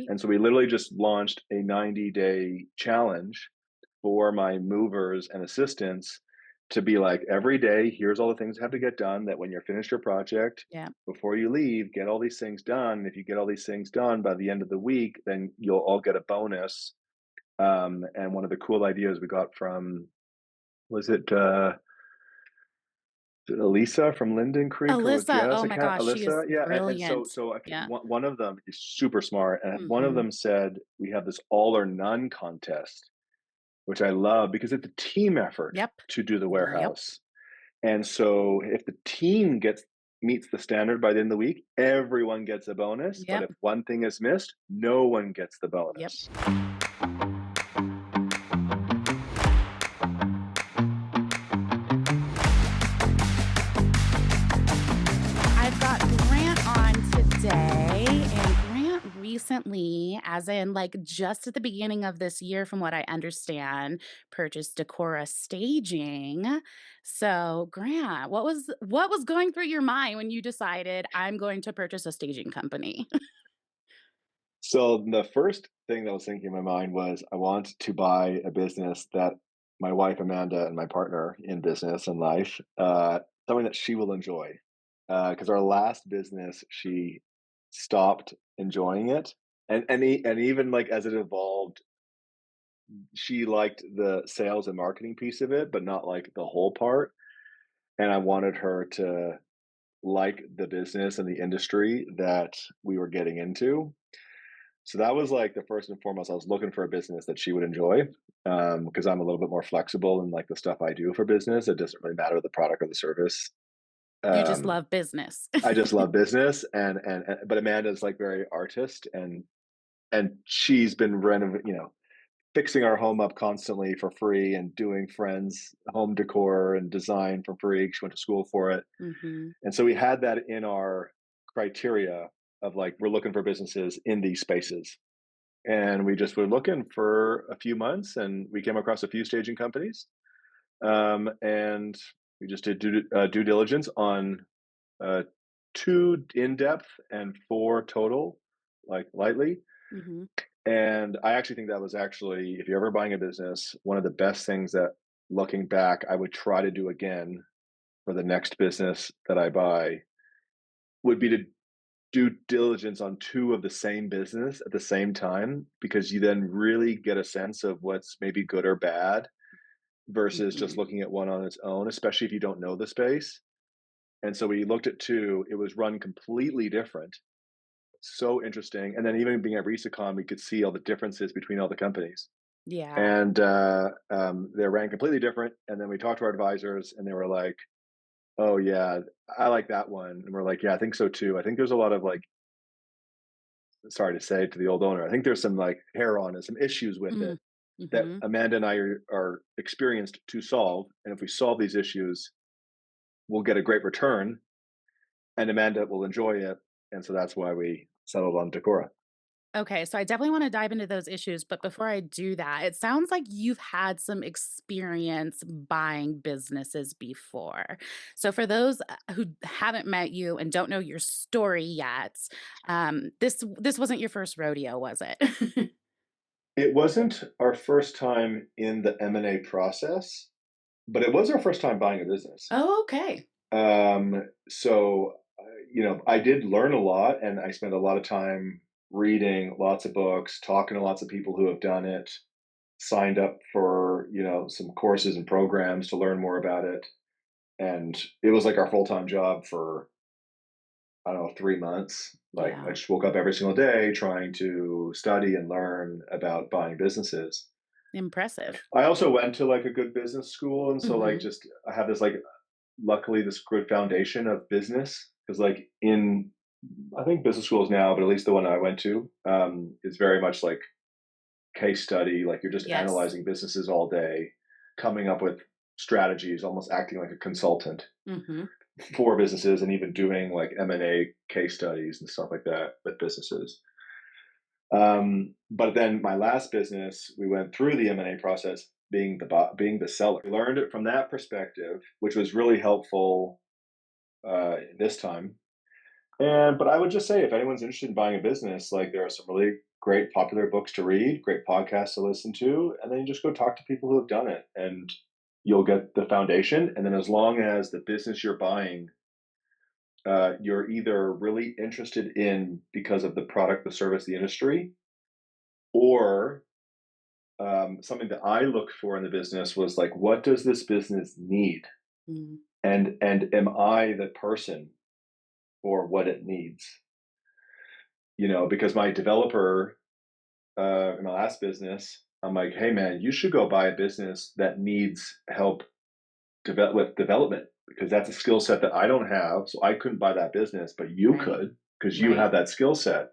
And so we literally just launched a 90-day challenge for my movers and assistants to be like, every day, here's all the things that have to get done, that when you're finished your project, Yeah. before you leave, get all these things done. If you get all these things done by the end of the week, then you'll all get a bonus. And one of the cool ideas we got from, was it Elisa from Linden Creek, or was Alyssa, oh my Jessica? gosh, she is Alyssa? Yeah. And so, brilliant. so Yeah. one of them is super smart. And one of Mhm. them said, we have this all or none contest, which I love because it's a team effort Yep. to do the Yep. warehouse. And so if the team meets the standard by the end of the week, everyone gets a bonus. But Yep. if one thing is missed, no one gets the Yep. bonus. I've got Grant on today, and Grant recently, as in like just at the beginning of this year, from what I understand, purchased DEKORA Staging. So, Grant, what was going through your mind when you decided I'm going to purchase a staging company? So the first thing that was thinking in my mind was, I want to buy a business that my wife Amanda and my partner in business and life, something that she will enjoy. Because our last business, she stopped enjoying it, and even like as it evolved, she liked the sales and marketing piece of it, but not like the whole part. And I wanted her to like the business and the industry that we were getting into. So that was like the first and foremost. I was looking for a business that she would enjoy, because I'm a little bit more flexible in like the stuff I do for business. It doesn't really matter the product or the service. You just Um, love business. I just love business, and but Amanda's like very artist, and she's been fixing our home up constantly for free and doing friends home decor and design for free. She went to school for it, Mhm. and so we had that in our criteria of like, we're looking for businesses in these spaces. And we just were looking for a few months, and we came across a few staging companies, and we just did due diligence on uh, two in depth and four total, like lightly. Mhm. And I actually think that was actually, if you're ever buying a business, one of the best things that, looking back, I would try to do again for the next business that I buy, would be to due diligence on two of the same business at the same time, because you then really get a sense of what's maybe good or bad versus just Mhm. looking at one on its own, especially if you don't know the space. And so we looked at two, it was run completely different. So interesting. And then even being at Resicon, we could see all the differences between all the companies. Yeah. And they're ran completely different. And then we talked to our advisors, and they were like, oh, yeah, I like that one. And we're like, yeah, I think so too. I think there's a lot of like, sorry to say to the old owner, I think there's some like hair on and some issues with it Mm. that Mhm. Amanda and I are experienced to solve. And if we solve these issues, we'll get a great return, and Amanda will enjoy it. And so that's why we settled on DEKORA. Okay, so I definitely wanna dive into those issues, but before I do that, it sounds like you've had some experience buying businesses before. So for those, who haven't met you and don't know your story yet, this wasn't your first rodeo, was it? It wasn't our first time in the M&A process, but it was our first time buying a business. Oh, okay. So, I did learn a lot, and I spent a lot of time reading lots of books, talking to lots of people who have done it, signed up for, some courses and programs to learn more about it. And it was like our full-time job for, I don't know, 3 months. Like, I Yeah. just woke up every single day trying to study and learn about buying businesses. Impressive. I also went to like a good business school, and so like Mhm. just I have this like, luckily, this good foundation of business, because like in, I think business schools now, but at least the one I went to, is very much like case study. Like you're just Yes. analyzing businesses all day, coming up with strategies, almost acting like a consultant Mhm. for businesses, and even doing like M&A case studies and stuff like that with businesses. But then my last business, we went through the M&A process being the seller. We learned it from that perspective, which was really helpful this time. But I would just say, if anyone's interested in buying a business, like there are some really great popular books to read, great podcasts to listen to, and then you just go talk to people who have done it, and you'll get the foundation. And then as long as the business you're buying, you're either really interested in because of the product, the service, the industry, or something that I looked for in the business was like, what does this business need? Mm, And am I the person for what it needs? Because my developer in my last business, I'm like, hey man, you should go buy a business that needs help with development because that's a skill set that I don't have. So I couldn't buy that business, but you right. could because you Right. have that skill set.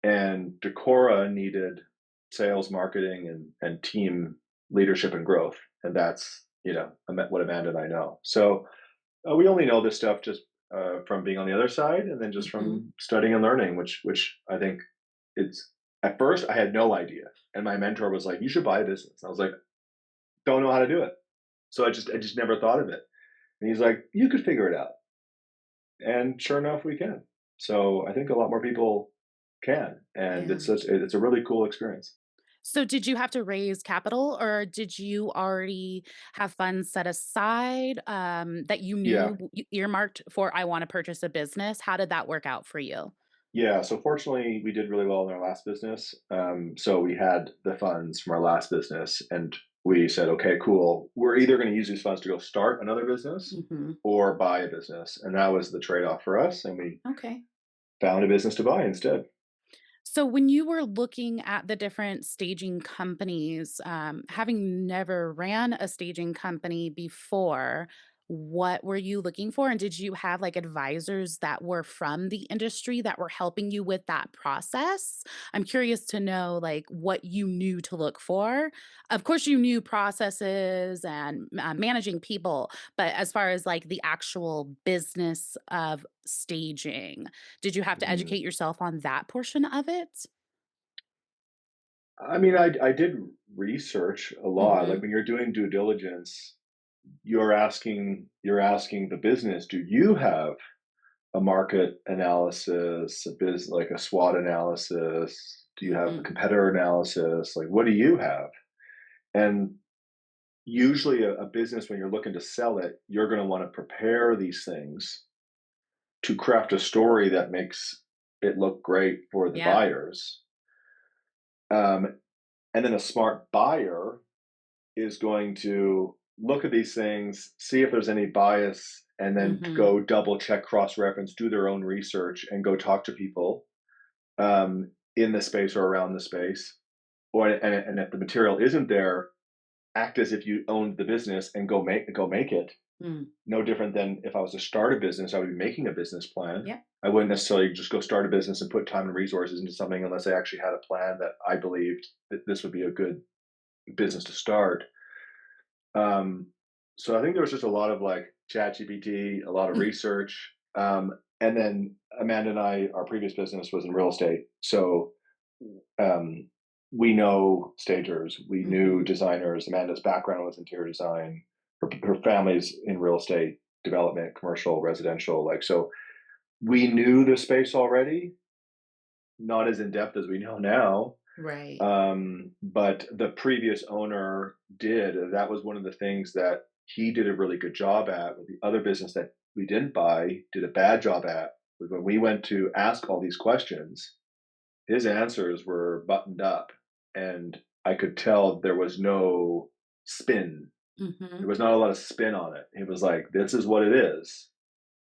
And DEKORA needed sales, marketing, and team leadership and growth, and that's what Amanda and I know. So we only know this stuff just from being on the other side, and then just Mhm. from studying and learning, which I think it's. At first, I had no idea, and my mentor was like, "You should buy a business." And I was like, "Don't know how to do it," so I just never thought of it. And he's like, "You could figure it out," and sure enough, we can. So I think a lot more people can, and Yeah. it's a really cool experience. So did you have to raise capital or did you already have funds set aside, that you Yeah, knew earmarked for I wanna purchase a business? How did that work out for you? yeah. So fortunately, we did really well in our last business. So we had the funds from our last business, and we said, okay, cool. We're either going to use these funds to go start another business Mhm. or buy a business, and that was the trade off for us. And we Okay. found a business to buy instead. So when you were looking at the different staging companies, having never ran a staging company before, what were you looking for? And did you have like advisors that were from the industry that were helping you with that process? I'm curious to know like what you knew to look for. Of course, you knew processes and managing people, but as far as like the actual business of staging, did you have to Mhm. educate yourself on that portion of it? I mean, I did research a lot. Like Mhm, when you're doing due diligence, you're asking the business, do you have a market analysis, like a SWOT analysis? Do you have a mhm. competitor analysis? Like, what do you have? And usually, a business, when you're looking to sell it, you're going to want to prepare these things to craft a story that makes it look great for the Yep. buyers. Um, and then a smart buyer is going to look at these things, see if there's any bias, and then Mhm. go double check, cross reference, do their own research, and go talk to people in the space or around the space. And if the material isn't there, act as if you owned the business and go make it. Mm. No different than if I was to start a business, I would be making a business plan. Yep. I wouldn't necessarily just go start a business and put time and resources into something unless I actually had a plan that I believed that this would be a good business to start. Um, so I think there was just a lot of like chat GPT, a lot of research. And then Amanda and I, our previous business was in real estate. So um, we know stagers, we knew Mhm. designers. Amanda's background was interior design. Her family's in real estate development, commercial, residential. Like, so we knew the space already, not as in depth as we know now. Right. But the previous owner did. That was one of the things that he did a really good job at. With the other business that we didn't buy, did a bad job at. Was when we went to ask all these questions, his answers were buttoned up, and I could tell there was no spin. There Mhm. was not a lot of spin on it. He was like, "This is what it is,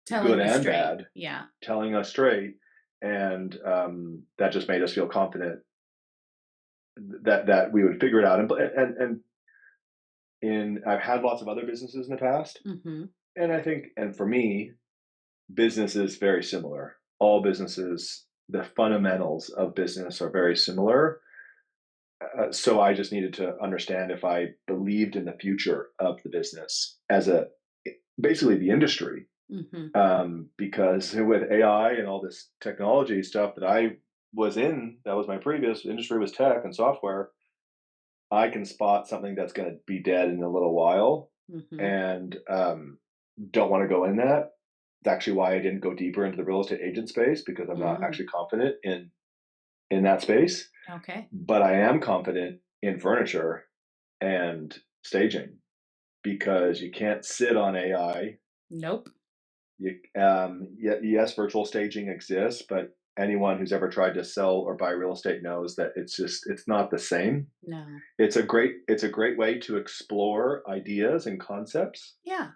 good Telling you and straight. bad," Yeah. telling us straight, and that just made us feel confident that we would figure it out. And I've had lots of other businesses in the past, Mhm. and I think, and for me, business is very similar. All businesses, the fundamentals of business are very similar. So I just needed to understand if I believed in the future of the business as a basically the industry, Mhm. because with AI and all this technology stuff that I was in, that was my previous industry was tech and software. I can spot something that's going to be dead in a little while, Mhm. and don't want to go in that. It's actually why I didn't go deeper into the real estate agent space because I'm not Mm. actually confident in in that space, Okay. but I am confident in furniture and staging because you can't sit on AI. Nope. Yes, virtual staging exists, but anyone who's ever tried to sell or buy real estate knows that it's not the same. No. It's a great way to explore ideas and concepts, Yeah.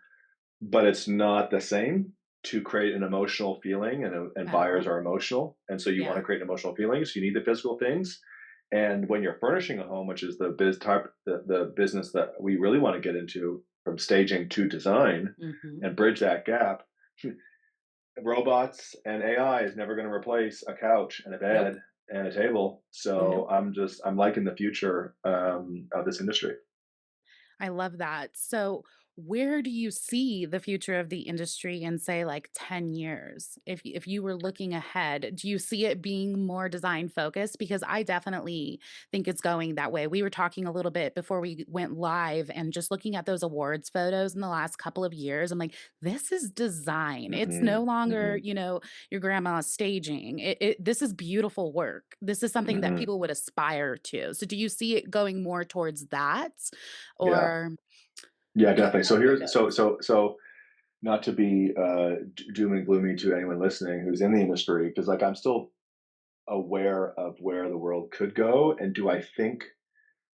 but it's not the same to create an emotional feeling, and At buyers all. are emotional, and so you want Yeah. to create emotional feelings. You need the physical things, and when you're furnishing a home, which is the business that we really want to get into, from staging to design, Mhm. and bridge that gap. Robots and AI is never going to replace a couch and a Nope. bed and a table. So Nope. I'm liking the future of this industry. I love that. So, where do you see the future of the industry in, say, like 10 years? If you were looking ahead, do you see it being more design focused? Because I definitely think it's going that way. We were talking a little bit before we went live and just looking at those awards photos in the last couple of years. I'm like, this is design. It's no Hmm. longer, Hmm. your grandma's staging. This is beautiful work. This is something that Hmm. people would aspire to. So, do you see it going more towards that? Yeah, Or yeah, just definitely. So how it here's so goes. so so not to be doom and gloomy to anyone listening who's in the industry, because like I'm still aware of where the world could go, and do I think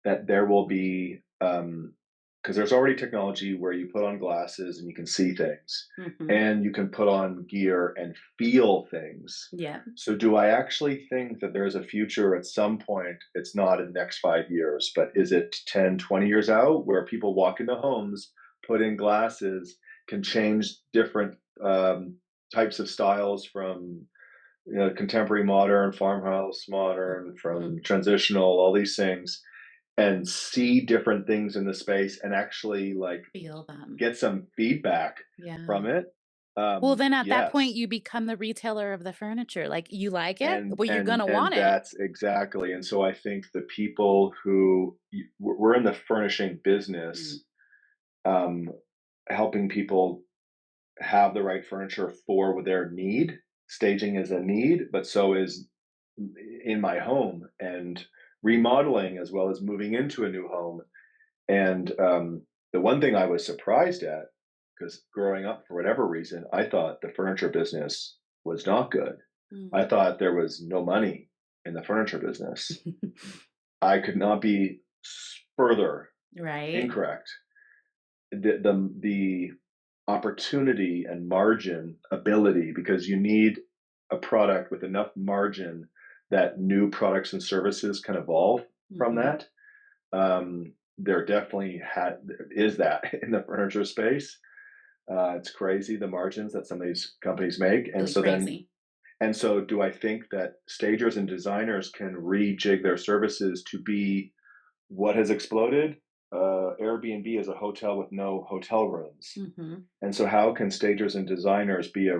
that there will be, because there's already technology where you put on glasses and you can see things, Mhm. and you can put on gear and feel things. Yeah. So do I actually think that there's a future at some point? It's not in the next 5 years, but is it 10, 20 years out, where people walk into homes, put in glasses, can change different types of styles, from contemporary modern, farmhouse modern, Mhm. from transitional, all these things, and see different things in the space, and actually like Feel them. get some feedback Yeah. from it. Well, then at that point, Yes. you become the retailer of the furniture. Like, you like it? and Well, you're and gonna and want it. that's exactly. And so I think the people who we're in the furnishing Mm. business, um, helping people have the right furniture for their need. Staging is a need, but so is in my home, and remodeling, as well as moving into a new home. And the one thing I was surprised at, because growing up, for whatever reason, I thought the furniture business was not good. Mm. I thought there was no money in the furniture business. I could not be further Right? incorrect. The opportunity and margin ability, because you need a product with enough margin that new products and services can evolve from Mhm. that. There definitely is that in the furniture space. It's crazy the margins that some of these companies make, and Really so then crazy. and so do I think that stagers and designers can rejig their services to be what has exploded? Airbnb is a hotel with no hotel rooms. Mhm. And so, how can stagers and designers be a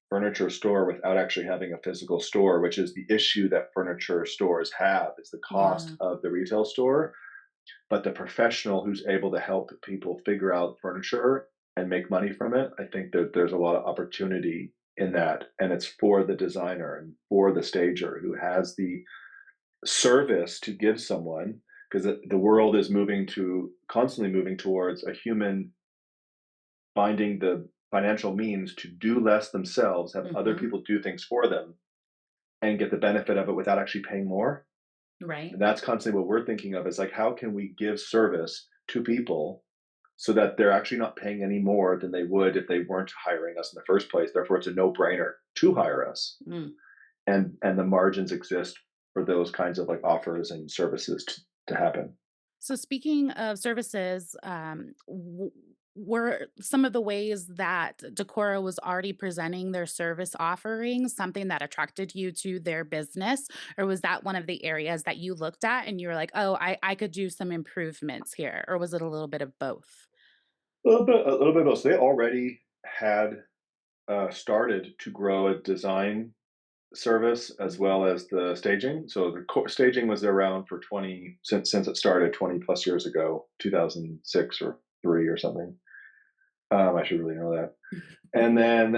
furniture store without actually having a physical store, which is the issue that furniture stores have, is the cost Yeah. of the retail store. But the professional who's able to help people figure out furniture and make money from it, I think that there's a lot of opportunity in that. And it's for the designer and for the stager who has the service to give someone, because the world is constantly moving towards a human finding the financial means to do less themselves, have other Mhm. people do things for them, and get the benefit of it without actually paying more. Right. And that's constantly what we're thinking of, is like, how can we give service to people so that they're actually not paying any more than they would if they weren't hiring us in the first place. Therefore, it's a no-brainer to hire us, Mm. and the margins exist for those kinds of like offers and services to happen. So speaking of services, were some of the ways that Decora was already presenting their service offerings something that attracted you to their business, or was that one of the areas that you looked at and you were like, "Oh, I could do some improvements here," or was it a little bit of both? A little bit of both. So they already had started to grow a design service as Mhm. well as the staging. So the staging was around for 20, since it started 20 plus years ago, 2006 or three or something. I should really know that. And then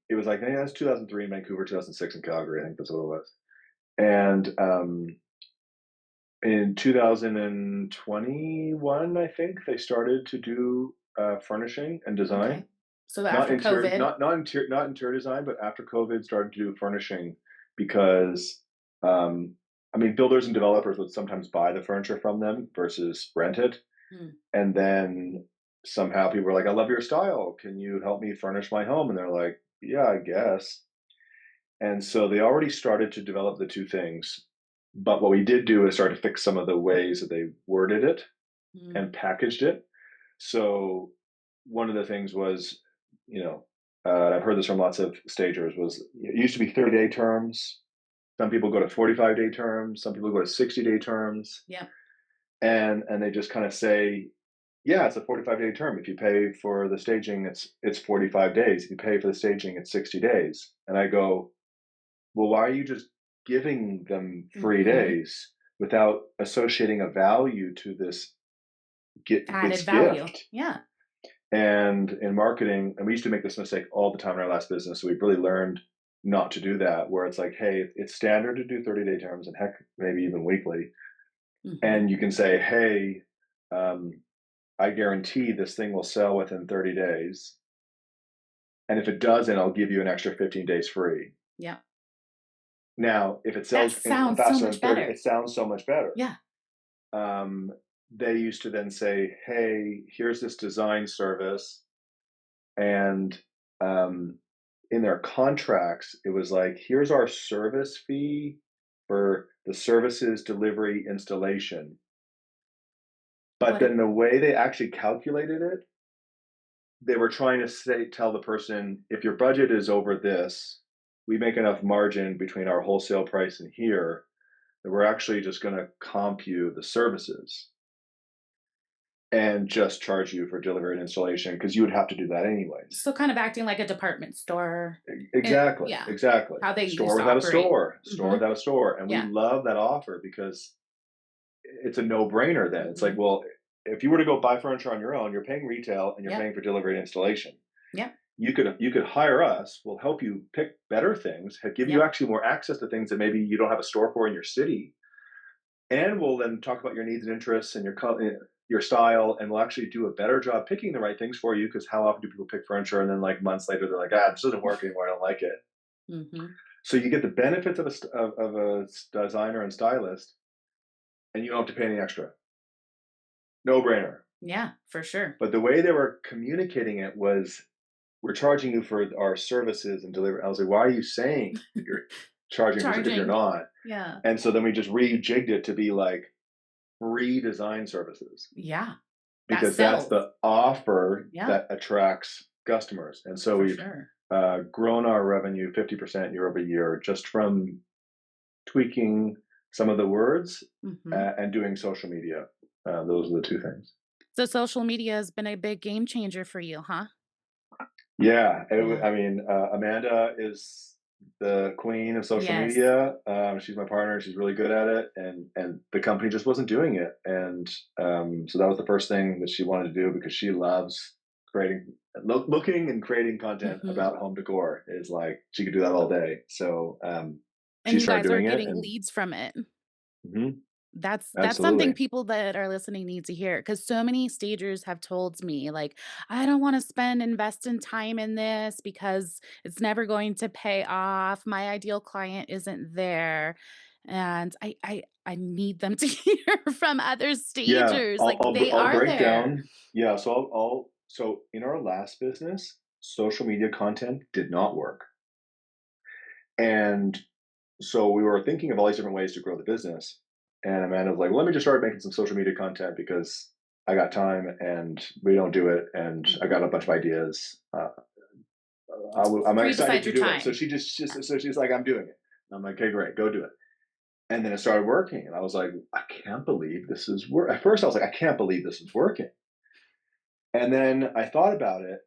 it was like, yeah, it's 2003 in Vancouver, 2006 in Calgary. I think that's what it was. And in 2021, I think they started to do furnishing and Okay. design. So Not after interior, COVID. not interior design, but after COVID, started to do furnishing because, um, I mean, builders and developers would sometimes buy the furniture from them versus rent it, Mm, and then somehow people were like, "I love your style. Can you help me furnish my home?" And they're like, "Yeah, I guess." And so they already started to develop the two things. But what we did do is start to fix some of the ways that they worded it mm, and packaged it. So one of the things was, you know, and I've heard this from lots of stagers, was it used to be 30-day terms. Some people go to 45-day terms. Some people go to 60-day terms, yep. and they just kind of say, yeah, it's a 45-day term. If you pay for the staging, it's 45 days. If you pay for the staging, it's 60 days. And I go, well, why are you just giving them free Hmm. days without associating a value to this Added value. gift? Yeah. And in marketing, and we used to make this mistake all the time in our last business. So we've really learned not to do that, where it's like, hey, it's standard to do 30-day terms and heck, maybe even weekly. Hmm. And you can say, hey, um, I guarantee this thing will sell within 30 days. And if it doesn't, I'll give you an extra 15 days free. Yeah. Now, if it That sells sounds so faster much than 30, better. it sounds so much better. Yeah. Um, they used to then say, hey, here's this design service. And um, in their contracts, it was like, here's our service fee for the services, delivery, installation. But What? then the way they actually calculated it, they were trying to tell the person, if your budget is over this, we make enough margin between our wholesale price and here that we're actually just going to comp you the services and just charge you for delivery and installation because you would have to do that anyways. So kind of acting like a department store. Exactly, Yeah. exactly. How they Store used to without a operate. store, store Hmm. without a store. And we Yeah. love that offer because it's a no-brainer then. It's like, Hmm. well, if you were to go buy furniture on your own, you're paying retail and you're Yep. paying for delivery and installation. Yep. You could hire us, we'll help you pick better things, give you Yep. actually more access to things that maybe you don't have a store for in your city. And we'll then talk about your needs and interests and your style, and we'll actually do a better job picking the right things for you. Because how often do people pick furniture and then like months later they're like, ah, this doesn't work anymore. I don't like it. Hmm. So you get the benefits of a designer and stylist, and you don't have to pay any extra. No brainer. Yeah, for sure. But the way they were communicating it was, we're charging you for our services and delivery. I was like, why are you saying you're charging for if you're Charging. not? Yeah. And so then we just rejigged it to be like free design services, Yeah. That because that's sells. the offer Yeah, that attracts customers. And so for we've sure. grown our revenue 50% year over year just from tweaking some of the words Hmm. and doing social media. Those are the two things. So social media has been a big game changer for you, huh? Yeah, Yeah. I mean, Amanda is the queen of social Yes. media. She's my partner. She's really good at it, and the company just wasn't doing it. And so that was the first thing that she wanted to do because she loves creating, looking and creating content Hmm. about home decor. Is like she could do that all day. So she And you started guys are doing it, getting and leads from it. mhm, That's something absolutely, people that are listening need to hear because so many stagers have told me, like, "I don't wanna invest in time in this because it's never going to pay off. My ideal client isn't there." And I need them to hear from other yeah. stagers, like, they I'll are break there. down. Yeah, so so in our last business, social media content did not work. And so we were thinking of all these different ways to grow the business. And Amanda was like, well, let me just start making some social media content because I got time and we don't do it. And I got Mhm. a bunch of ideas. I'm Free excited beside to your do it. So time. Yeah. so she's like, I'm doing it. And I'm like, okay, great, go do it. And then it started working. And I was like, I can't believe this is work. At first, I was like, I can't believe this is working. And then I thought about it.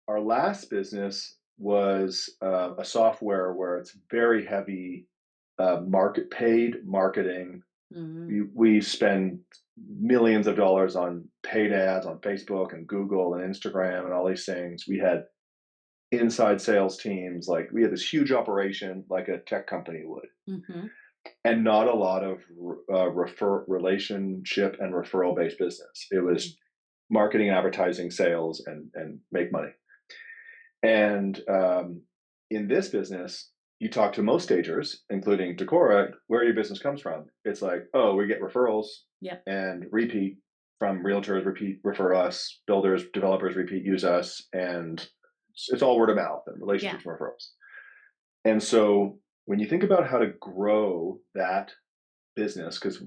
Our last business was a software where it's very heavy paid marketing. Mhm. We spend millions of dollars on paid ads on Facebook and Google and Instagram and all these things. We had inside sales teams. Like we had this huge operation like a tech company would, Mhm. and not a lot of refer relationship and referral based business. It was marketing, advertising, sales, and make money. And in this business, you talk to most stagers, including DEKORA, where your business comes from. It's like, oh, we get referrals Yep. and repeat from realtors, repeat, refer us, builders, developers, repeat, use us. And it's all word of mouth and Yeah. relationships and referrals. And so when you think about how to grow that business, because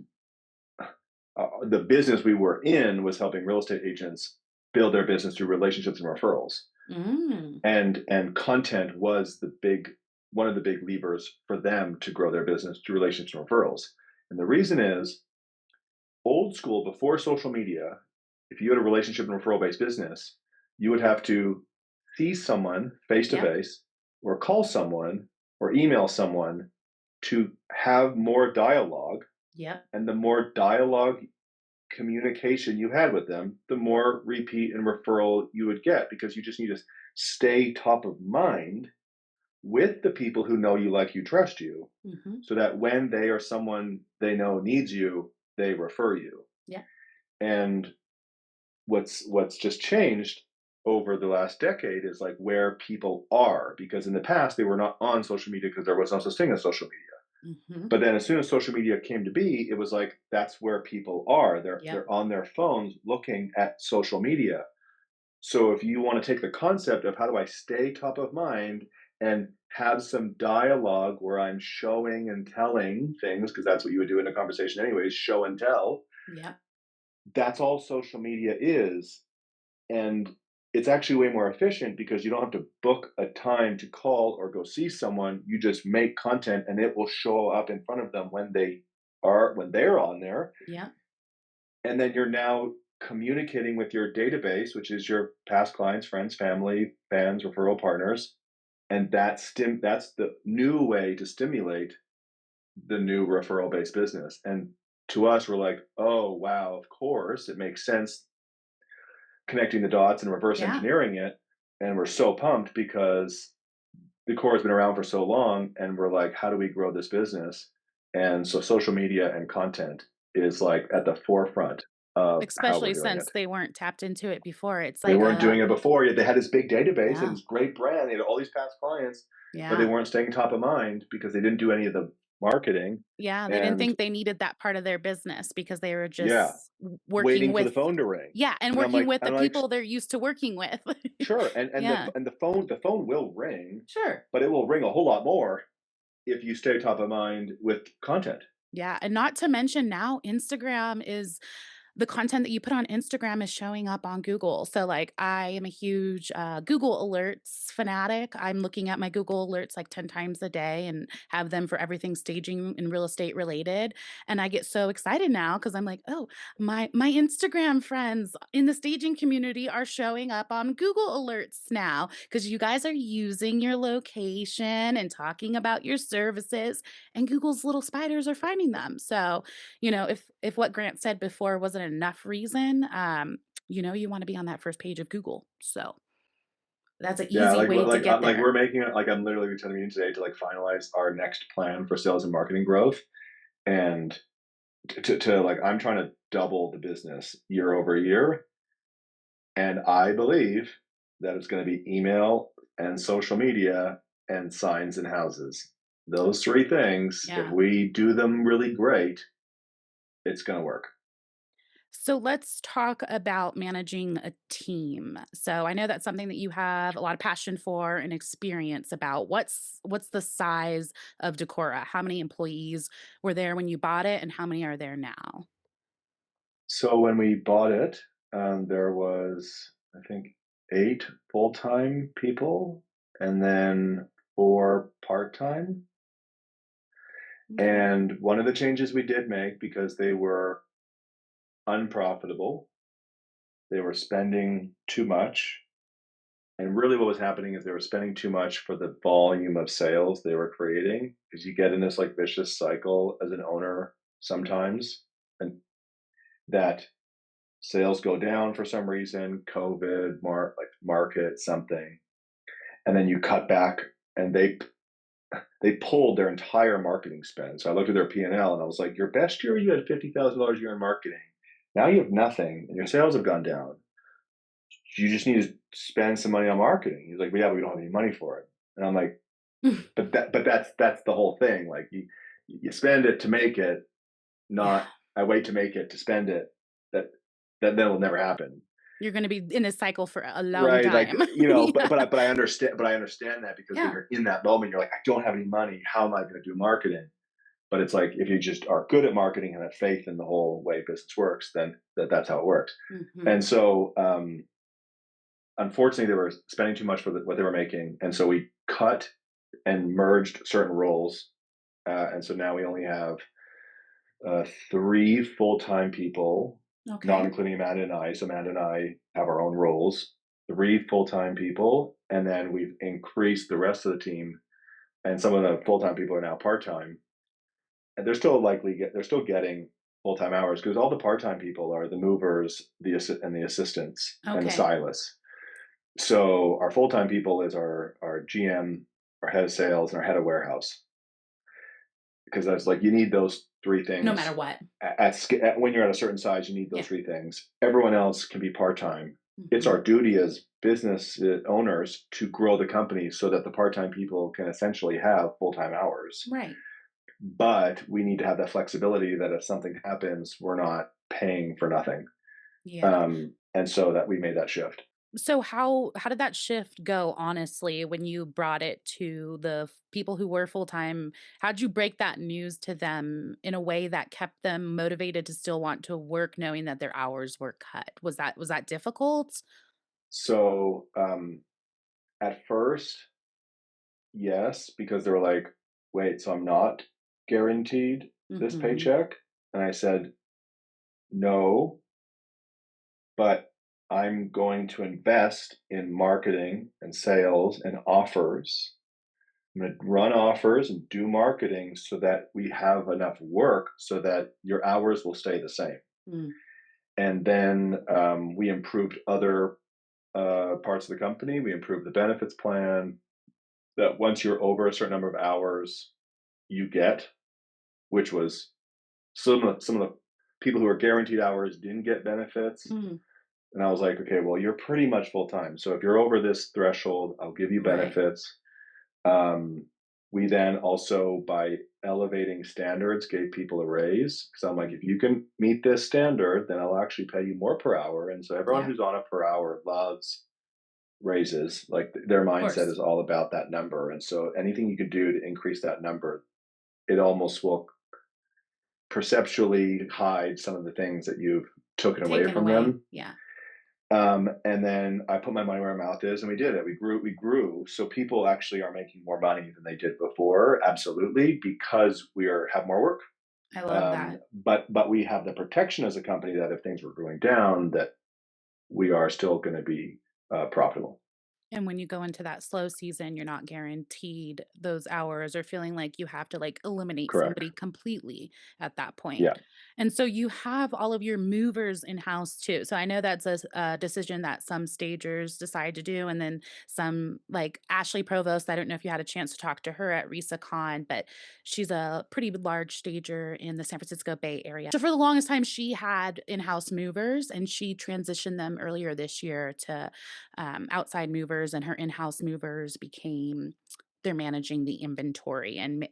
the business we were in was helping real estate agents build their business through relationships and referrals, Mm. and content was the big one of the big levers for them to grow their business through relationships and referrals. And the reason is old school, before social media, if you had a relationship and referral based business, you would have to see someone face to Yep. face or call someone or email someone to have more dialogue. Yep. And the more dialogue communication you had with them, the more repeat and referral you would get, because you just need to stay top of mind with the people who know you, like you, trust you, Mhm. so that when they or someone they know needs you, they refer you. Yeah. And what's just changed over the last decade is like where people are, because in the past they were not on social media because there was no such thing as social media. Mhm. But then as soon as social media came to be, it was like that's where people are. Yep. They're on their phones looking at social media. So if you want to take the concept of how do I stay top of mind and have some dialogue where I'm showing and telling things, because that's what you would do in a conversation anyways, show and tell, Yep. that's all social media is. And it's actually way more efficient because you don't have to book a time to call or go see someone. You just make content and it will show up in front of them when they're on there. Yep. And then you're now communicating with your database, which is your past clients, friends, family, fans, referral partners. And that's the new way to stimulate the new referral based business. And to us, we're like, oh wow, of course, it makes sense connecting the dots and reverse Yeah. engineering it. And we're so pumped because the core has been around for so long, and we're like, how do we grow this business? And so social media and content is like at the forefront of how we're Especially doing since it. they weren't tapped into it before. It's They like weren't doing a it before, yet they had this big database, they had yeah. this great brand, they had all these past clients, but they Yeah. weren't staying top of mind because they didn't do any of the marketing. Yeah, they didn't And think they needed that part of their business because they were yeah, just working waiting for the with phone to ring. yeah, and And working with the I'm like, people they're used to working with. sure. Yeah, And the phone will ring, sure. but it will ring a whole lot more if you stay top of mind with content. Yeah, and not to mention now Instagram is the content that you put on Instagram is showing up on Google. So, like, I am a huge Google Alerts fanatic. I'm looking at my Google Alerts like 10 times a day and have them for everything staging and real estate related. And I get so excited now because I'm like, oh, my Instagram friends in the staging community are showing up on Google Alerts now because you guys are using your location and talking about your services, and Google's little spiders are finding them. So, if what Grant said before wasn't enough reason, you wanna be on that first page of Google. So, that's an Yeah, easy way to get like there. we're making it like I'm literally attending a meeting today to like finalize our next plan for sales and marketing growth. And to like I'm trying to double the business year over year. And I believe that it's going to be email and social media and signs and houses. Those three things, if Yeah. we do them really great, it's going to work. So, let's talk about managing a team. So, I know that's something that you have a lot of passion for and experience about. What's the size of DEKORA? How many employees were there when you bought it, and how many are there now? So when we bought it, there was, I think, 8 full-time people and then 4 part-time. Okay. And one of the changes we did make, because they were unprofitable, they were spending too much. And really, what was happening is they were spending too much for the volume of sales they were creating. Because you get in this like vicious cycle as an owner sometimes, and that sales go down for some reason, COVID, market, something. and then you cut back, and they pulled their entire marketing spend. So I looked at their P&L and L and I was like, your best year you had $50,000 a year in marketing. Now you have nothing and your sales have gone down. You just need to spend some money on marketing. He's like, well, yeah, but we don't have any money for it. And I'm like, but that's the whole thing. Like you spend it to make it, Yeah. not I wait to make it to spend it. That that will never happen. You're gonna be in this cycle for a long Right, like, time. but Yeah. I understand that because when Yeah. you're in that moment, you're like, "I don't have any money. How am I gonna do marketing?" But it's like, if you just are good at marketing and have faith in the whole way business works, then that's how it works. Mhm. And so, unfortunately, they were spending too much for what they were making, and so we cut and merged certain roles, and so now we only have 3 full-time people, not Okay. including Amanda and I. So Amanda and I have our own roles, 3 full-time people, and then we've increased the rest of the team, and some of the full-time people are now part-time. And they're still getting full-time hours because all the part-time people are the movers, and the assistants and the Okay. stylists. So our full-time people is our GM, our head of sales, and our head of warehouse. Because that's like you need those 3 No matter things what. when you're at a certain size, you need those Yeah. 3 things. Everyone else can be part-time. It's Mhm. our duty as business owners to grow the company so that the part-time people can essentially have full-time hours. Right. But we need to have that flexibility that if something happens, we're not paying for nothing. Yeah. And so that we made that shift. So how did that shift go, honestly, when you brought it to the people who were full-time? How'd you break that news to them in a way that kept them motivated to still want to work knowing that their hours were cut? Was that difficult? So at first, yes, because they were like, wait, so I'm not guaranteed this Mhm. paycheck? And I said, no, but I'm going to invest in marketing and sales and offers. I'm going to run offers and do marketing so that we have enough work so that your hours will stay the same. Mm. And then we improved other parts of the company. We improved the benefits plan that once you're over a certain number of hours, you get, which was some of the people who are guaranteed hours didn't get benefits. Mm. And I was like, okay, well, you're pretty much full time. So if you're over this threshold, I'll give you Right. benefits. Um, we then also, by elevating standards, gave people a raise. Because I'm like, if you can meet this standard, then I'll actually pay you more per hour. And so everyone Yeah. who's on it per hour loves raises. Like their Of mindset course. is all about that number. And so anything you can do to increase that number, it almost will perceptually hide some of the things that you've taken away Taken from away. them. Yeah. And then I put my money where my mouth is, and we did it. We grew. So people actually are making more money than they did before, absolutely, because have more work. I love that. But we have the protection as a company that if things were going down, that we are still going to be profitable. And when you go into that slow season, you're not guaranteed those hours or feeling like you have to like eliminate Correct. somebody completely at that point. Yeah. And so you have all of your movers in house too. So I know that's a decision that some stagers decide to do. And then some like Ashley Provost, I don't know if you had a chance to talk to her at RisaCon, but she's a pretty large stager in the San Francisco Bay Area. So for the longest time, she had in house movers and she transitioned them earlier this year to outside movers, and her in-house movers became they're managing the inventory and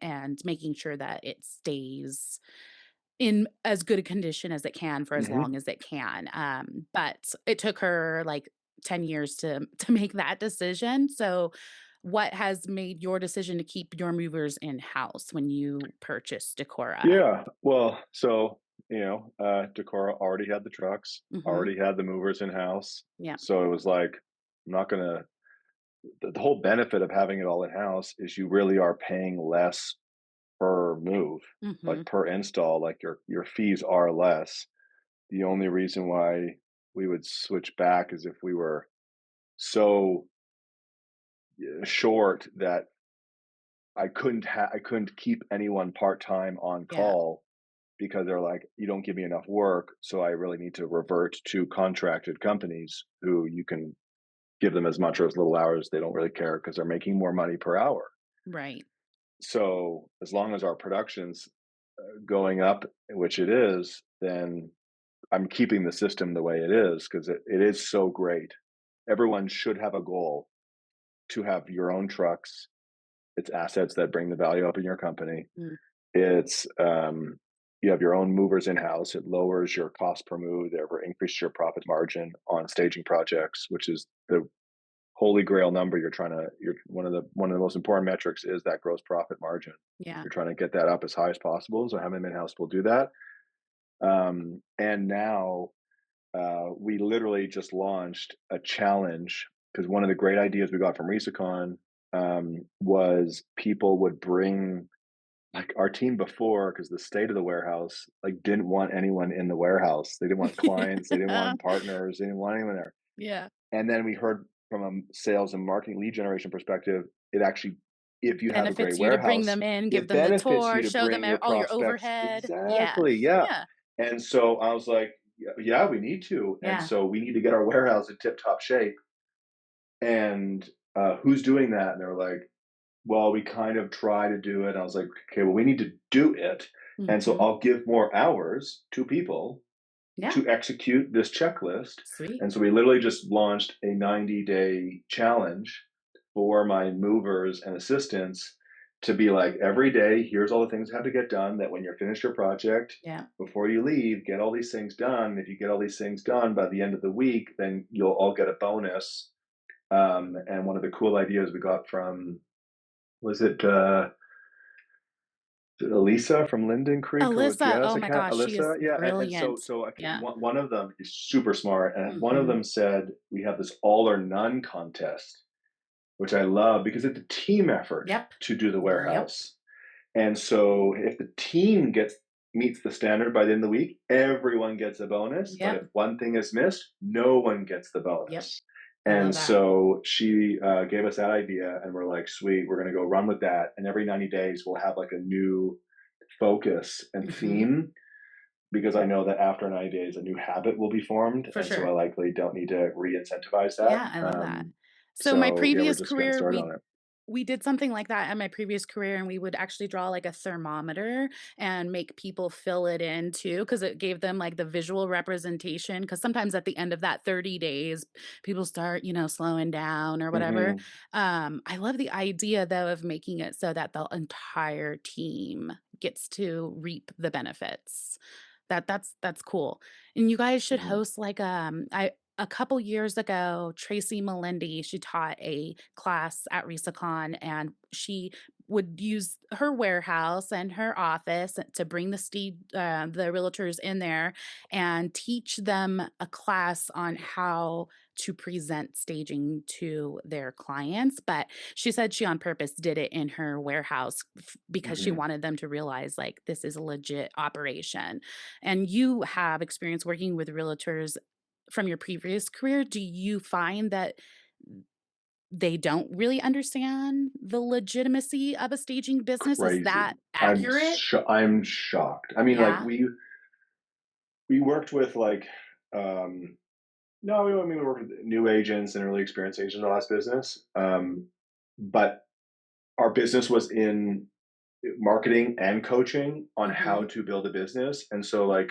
making sure that it stays in as good a condition as it can for as Hmm. long as it can. But it took her like 10 years to to make that decision. So what has made your decision to keep your movers in house when you purchased DEKORA? Yeah. Well, so DEKORA already had the trucks, Mhm. already had the movers in house. Yeah. So it was like, I'm not gonna the whole benefit of having it all in house is you really are paying less per move, like Mhm. per install, like your fees are less. The only reason why we would switch back is if we were so short that I couldn't keep anyone part-time on Yeah. call because they're like, you don't give me enough work, so I really need to revert to contracted companies who you can give them as much or as little hours, they don't really care because they're making more money per hour. Right. So as long as our production's going up, which it is, then I'm keeping the system the way it is because it is so great. Everyone should have a goal to have your own trucks. It's assets that bring the value up in your company. Mm, It's you have your own movers in house. It lowers your cost per move, therefore increases your profit margin on staging projects, which is the holy grail number you're trying to. You're one of the most important metrics is that gross profit margin. yeah. You're trying to get that up as high as possible. So having them in house will do that. And now we literally just launched a challenge because one of the great ideas we got from Resicon was people would bring like our team before because the state of the warehouse like didn't want anyone in the warehouse. They didn't want clients. They didn't want partners. They didn't want anyone there. Yeah. And then we heard from a sales and marketing lead generation perspective, it actually, if you have a great Benefits you to bring warehouse, them in, give it them the benefits you tour, to show bring them your all your prospects. overhead. Yeah. Exactly. Yeah. Yeah. And so I was like, yeah, we need to. And Yeah. so we need to get our warehouse in tip top shape. And who's doing that? And they were like, well, we kind of try to do it. I was like, okay, well, we need to do it. And so Mhm. I'll give more hours to people Yeah. to execute this checklist. Sweet. And so we literally just launched a 90-day challenge for my movers and assistants to be like, every day, here's all the things that have to get done. That when you're finished your project, Yeah. before you leave, get all these things done. If you get all these things done by the end of the week, then you'll all get a bonus. And one of the cool ideas we got from, was it Elisa from Linden Creek, or was Alyssa, oh my Jessica? gosh, she is Alyssa, yeah. And so, brilliant. so okay, Yeah. one of them is super smart, and one of Mhm. them said we have this all or none contest, which I love because it's a team effort Yep. to do the Yep. warehouse. And so, if the team gets meets the standard by the end of the week, everyone gets a bonus. But if Yep. one thing is missed, no one gets the Yep. bonus. I And love that. so she gave us that idea, and we're like, "Sweet, we're going to go run with that." And every 90 days, we'll have like a new focus and Mhm. theme because I know that after 90 days, a new habit will be formed. For And so I sure. likely don't need to re incentivize that. Yeah, I love that. So my So yeah, we're previous just getting career, started we on it. we did something like that in my previous career, and we would actually draw like a thermometer and make people fill it in too, because it gave them like the visual representation. Because sometimes at the end of that 30 days, people start, slowing down or whatever. Hmm. I love the idea though of making it so that the entire team gets to reap the benefits. That's cool. And you guys should Hmm. host like I a couple years ago, Tracy Melindy, she taught a class at Resicon, and she would use her warehouse and her office to bring the realtors in there and teach them a class on how to present staging to their clients. But she said she on purpose did it in her warehouse because she Hmm. wanted them to realize like this is a legit operation. And you have experience working with realtors from your previous career. Do you find that they don't really understand the legitimacy of a staging business? Is that Crazy. accurate? I'm shocked. I mean, like Yeah. we worked with like no, I mean we worked with new agents and really experienced agents in the last business. But our business was in marketing and coaching on how Mhm. to build a business, and so like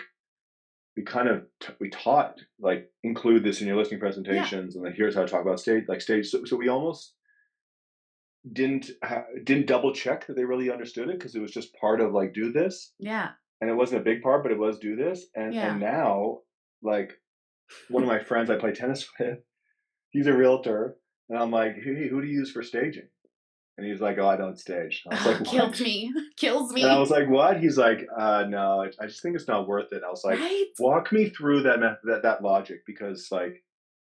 we kind of we taught like include this in your listing Yeah. presentations, and then here's how to talk about stage. So we almost didn't double check that they really understood it because it was just part of like do this, Yeah. and it wasn't a big part, but it was do this, and Yeah. now like one of my friends I play tennis with, he's a realtor, and I'm like, hey, who do you use for staging? And he's like, oh, I don't stage. I was like, Kills what? me. Kills And I me. was like, what? He's like, no, I just think it's not worth it. I was like, Right? walk me through that logic because like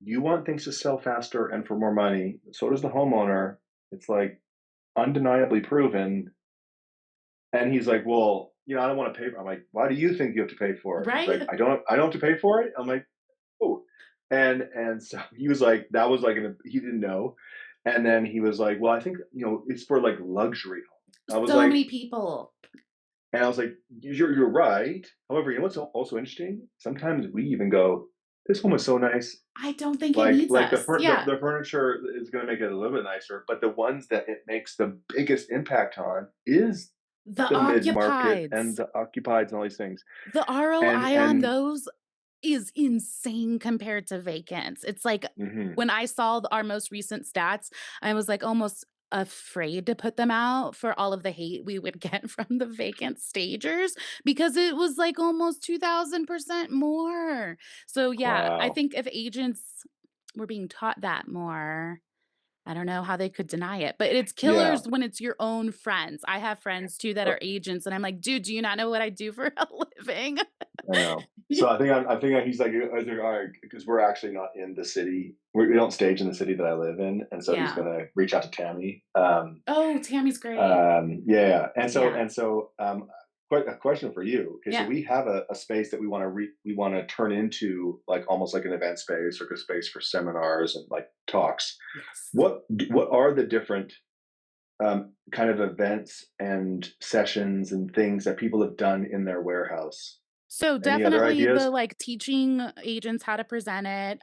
you want things to sell faster and for more money. So does the homeowner. It's like undeniably proven. And he's like, well, I don't want to pay for it. I'm like, why do you think you have to pay for it? He's like, Right? I don't have to pay for it. I'm like, oh. And so he was like, that was like he didn't know. And then he was like, well, I think, it's for like luxury homes. So many people. I was like, you're right. However, what's also interesting? Sometimes we even go, This one was so nice. I don't think it needs Like us. Yeah. the furniture is gonna make it a little bit nicer, but the ones that it makes the biggest impact on is The the mid-market and occupieds. the occupieds and all these things. The ROI on And those is insane compared to vacants. It's like mhm, when I saw our most recent stats, I was like almost afraid to put them out for all of the hate we would get from the vacant stagers because it was like almost 2000% more. So yeah, I wow. think if agents were being taught that more, I don't know how they could deny it, but it's Yeah. killers when it's your own friends. I have friends too that Uh, are agents, and I'm like, dude, do you not know what I do for a living? I know. So I think he's like, I was like, all right, because we're actually not in the city. We don't stage in the city that I live in, and so he's Yeah. gonna reach out to Tammy. Oh, Tammy's great. Yeah, Yeah. quite a question for you. Okay, so Yeah. we have a space that we want to turn into like almost like an event space or a space for seminars and like talks. Yes. What are the different kind of events and sessions and things that people have done in their warehouse? So Any other definitely the ideas? like teaching agents how to present it.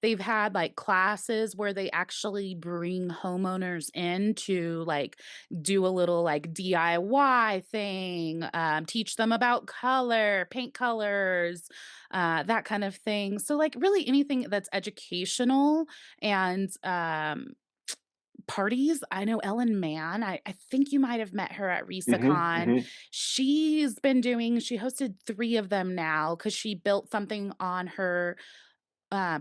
They've had like classes where they actually bring homeowners in to like do a little like DIY thing, teach them about color, paint colors, that kind of thing. So like really anything that's educational and parties. I know Ellen Mann, I think you might have met her at Hmm, RisaCon. hmm. She hosted 3 of them now because she built something on her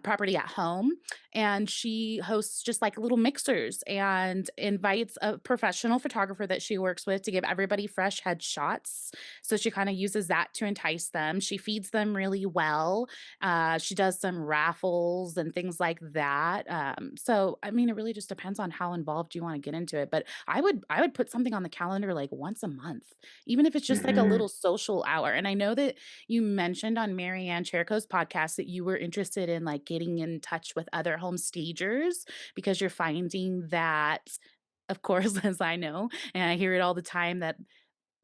property at home, and she hosts just like little mixers and invites a professional photographer that she works with to give everybody fresh headshots. So she kind of uses that to entice them. She feeds them really well. She does some raffles and things like that. So I mean, it really just depends on how involved you want to get into it. But I would put something on the calendar like once a month, even if it's just like a Hmm. little social hour. And I know that you mentioned on Marianne Cherco's podcast that you were interested in like getting in touch with other home stagers because you're finding that, of course, as I know, and I hear it all the time, that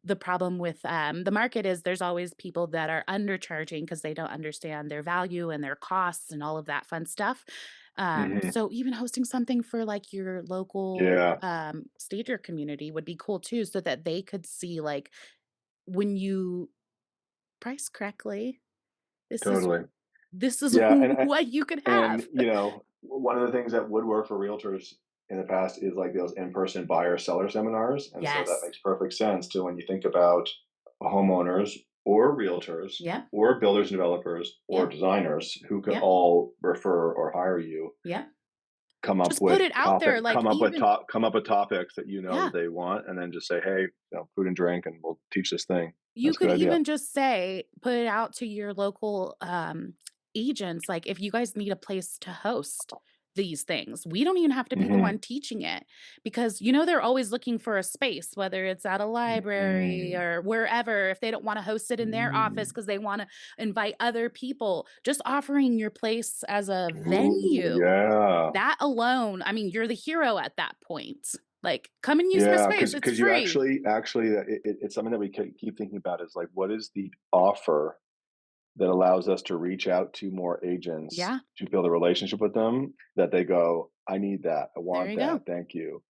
the problem with the market is there's always people that are undercharging because they don't understand their value and their costs and all of that fun stuff. Hmm. So even hosting something for like your local Yeah, stager community would be cool too, so that they could see like when you price correctly, this is totally. this is Yeah, what you could and have. you know, one of the things that would work for realtors in the past is like those in-person buyer seller seminars, and so that Yes. makes perfect sense to when you think about homeowners or realtors Yep. or builders and developers or Yep. designers who could Yep. all refer or hire you. Yep. Just put it out there, like, even Come up with topics that you know yeah. that they want, and then just say, hey, food and drink, and we'll teach this thing. You That's a could good idea. even just say put it out to your local, agents, like, if you guys need a place to host these things, we don't even have to be the Hmm. one teaching it because, they're always looking for a space, whether it's at a library Hmm. or wherever, if they don't wanna host it in their office Mm. because they wanna invite other people, just offering your place as a Ooh, venue, yeah. that alone, I mean, you're the hero at that point. Like, "Come and use my Yeah, space, because it's you free." actually, it's something that we keep thinking about is like, what is the offer that allows us to reach out to more agents Yeah, to build a relationship with them that they go, I need that, I there want you that, go. thank you.